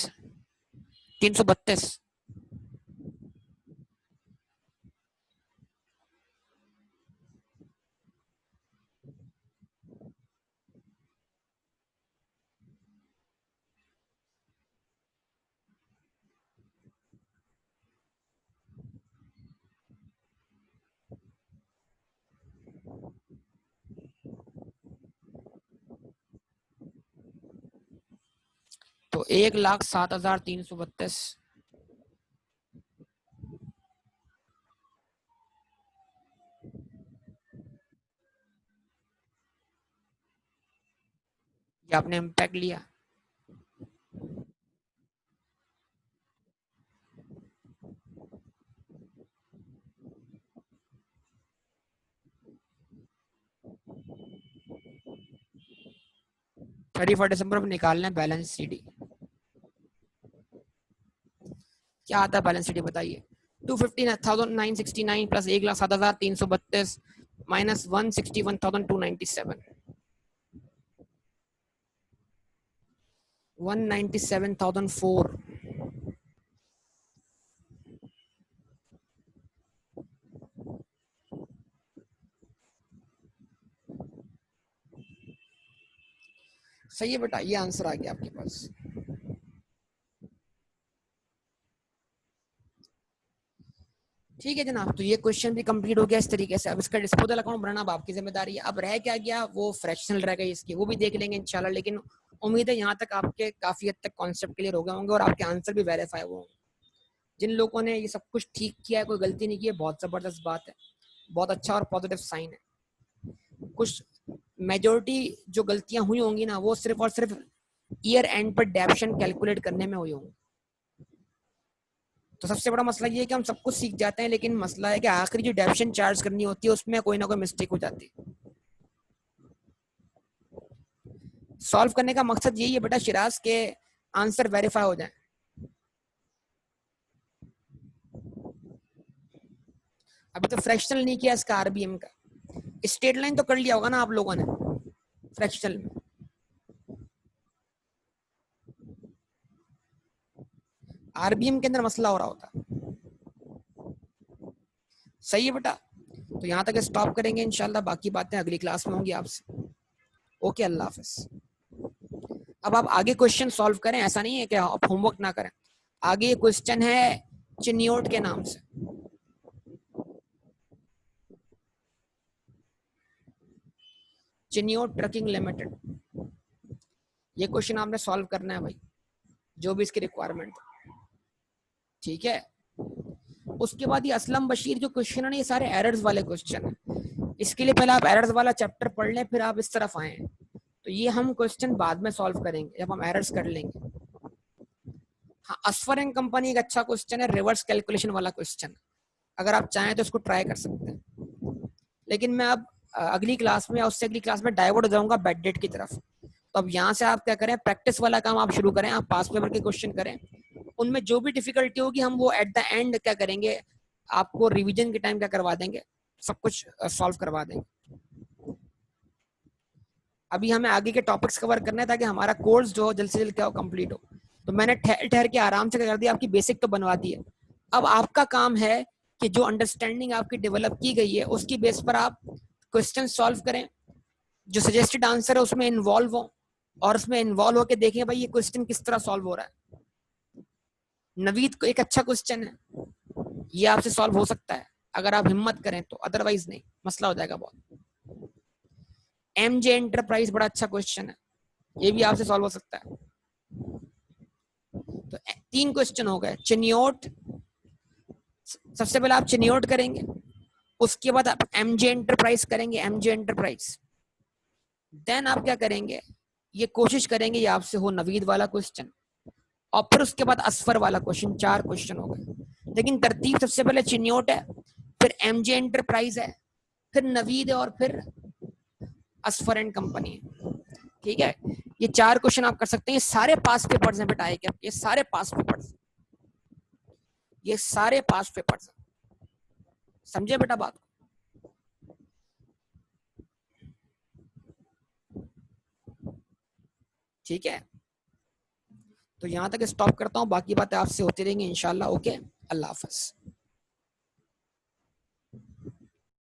A: 332। तो 1,07,332। ये आपने इम्पैक्ट लिया। थर्टी फर्स्ट दिसंबर में निकालना है बैलेंस सीडी। क्या आता है बैलेंस सीडी बताइए? 215,969 प्लस 1,07,332 माइनस 161,297, 197,004। सही है बेटा, ये आंसर आ गया आपके पास। ठीक है जनाब, तो ये क्वेश्चन भी कंप्लीट हो गया इस तरीके से। अब इसका डिस्पोजल अकाउंट बनाना अब आपकी जिम्मेदारी है। अब रह क्या गया, वो फ्रैक्शनल रह गई इसकी, वो भी देख लेंगे इंशाल्लाह। लेकिन उम्मीद है यहाँ तक आपके काफी हद तक कॉन्सेप्ट क्लियर हो गए होंगे और आपके आंसर भी वेरीफाई हुए होंगे। जिन लोगों ने ये सब कुछ ठीक किया है, कोई गलती नहीं की है, बहुत जबरदस्त बात है, बहुत अच्छा और पॉजिटिव साइन है। कुछ मेजोरिटी जो गलतियां हुई होंगी ना, वो सिर्फ और सिर्फ ईयर एंड पर डेप्शन कैलकुलेट करने में हुई होंगी। तो सबसे बड़ा मसला ये है कि हम सब कुछ सीख जाते हैं, लेकिन मसला है कि आखिरी जो डेप्शन चार्ज करनी होती है उसमें कोई ना कोई मिस्टेक हो जाती है। सॉल्व करने का मकसद यही है बेटा शिराज के आंसर वेरीफाई हो जाए। अभी तो फ्रैक्शनल नहीं किया इसका आरबीएम का। स्टेट लाइन तो कर लिया होगा ना आप लोगों ने फ्रैक्शनल में। आरबीएम के अंदर मसला हो रहा होता। सही है बेटा, तो यहाँ तक स्टॉप करेंगे इंशाल्लाह, बाकी बातें अगली क्लास में होंगी आपसे। ओके, अल्लाह हाफिज। अब आप आगे क्वेश्चन सॉल्व करें, ऐसा नहीं है कि आप होमवर्क ना करें। आगे क्वेश्चन है चिन्योट के नाम से। चिन्योट ट्रकिंग लिमिटेड, ये क्वेश्चन आपने सॉल्व करना है भाई, जो भी इसकी रिक्वायरमेंट। ठीक है, उसके बाद ये असलम बशीर जो क्वेश्चन है ना, ये सारे एरर्स वाले क्वेश्चन है। इसके लिए पहले आप एरर्स वाला चैप्टर पढ़ लें, फिर आप इस तरफ आए। तो ये हम क्वेश्चन बाद में सॉल्व करेंगे जब हम एरर्स कर लेंगे। हाँ, असफर एंड कंपनी एक अच्छा क्वेश्चन है, रिवर्स कैलकुलेशन वाला क्वेश्चन। अगर आप चाहें तो इसको ट्राई कर सकते हैं। लेकिन मैं अब अगली क्लास में या उससे अगली क्लास में डाइवर्ट हो जाऊंगा बेड डेट की तरफ। तो अब यहाँ से आप क्या करें, प्रैक्टिस वाला काम आप शुरू करें, आप पास पेपर के क्वेश्चन करें। उनमें जो भी डिफिकल्टी होगी हम वो एट द एंड क्या करेंगे, आपको रिवीजन के टाइम क्या करवा देंगे, सब कुछ सॉल्व करवा देंगे। अभी हमें आगे के टॉपिक्स कवर करना है ताकि हमारा कोर्स जो जल्द से जल्द क्या हो, कंप्लीट हो। तो मैंने ठहर ठहर के आराम से क्या कर दिया, आपकी बेसिक तो बनवा दी है। अब आपका काम है कि जो अंडरस्टैंडिंग आपकी डेवलप की गई है उसकी बेस पर आप क्वेश्चन सॉल्व करें, जो सजेस्टेड आंसर है उसमें इन्वॉल्व हो, और उसमें इन्वॉल्व होकर देखें भाई ये क्वेश्चन किस तरह सॉल्व हो रहा है। नवीद को एक अच्छा क्वेश्चन है, ये आपसे सॉल्व हो सकता है अगर आप हिम्मत करें तो, अदरवाइज नहीं, मसला हो जाएगा बहुत। एमजे एंटरप्राइज बड़ा अच्छा क्वेश्चन है, ये भी आपसे सॉल्व हो सकता है। तो 3 क्वेश्चन हो गए। चिन्योट, सबसे पहले आप चिन्योट करेंगे, उसके बाद आप एमजे एंटरप्राइज करेंगे, एमजे एंटरप्राइज। देन आप क्या करेंगे, ये कोशिश करेंगे ये आपसे हो नवीद वाला क्वेश्चन, और फिर उसके बाद असफर वाला क्वेश्चन। 4 क्वेश्चन हो गए। लेकिन तरतीब सबसे पहले चिन्योट है, फिर एमजे एंटरप्राइज है, फिर नवीद है, और फिर असफर एंड कंपनी है। ठीक है, ये 4 क्वेश्चन आप कर सकते हैं। ये सारे पास पेपर्स हैं बेटा, ये सारे पास पेपर्स, ये सारे पास पेपर्स। समझे बेटा बात? ठीक है, तो यहाँ तक स्टॉप करता हूँ, बाकी बातें आपसे होती रहेंगी इंशाल्लाह। ओके, अल्लाह हाफ़िज़।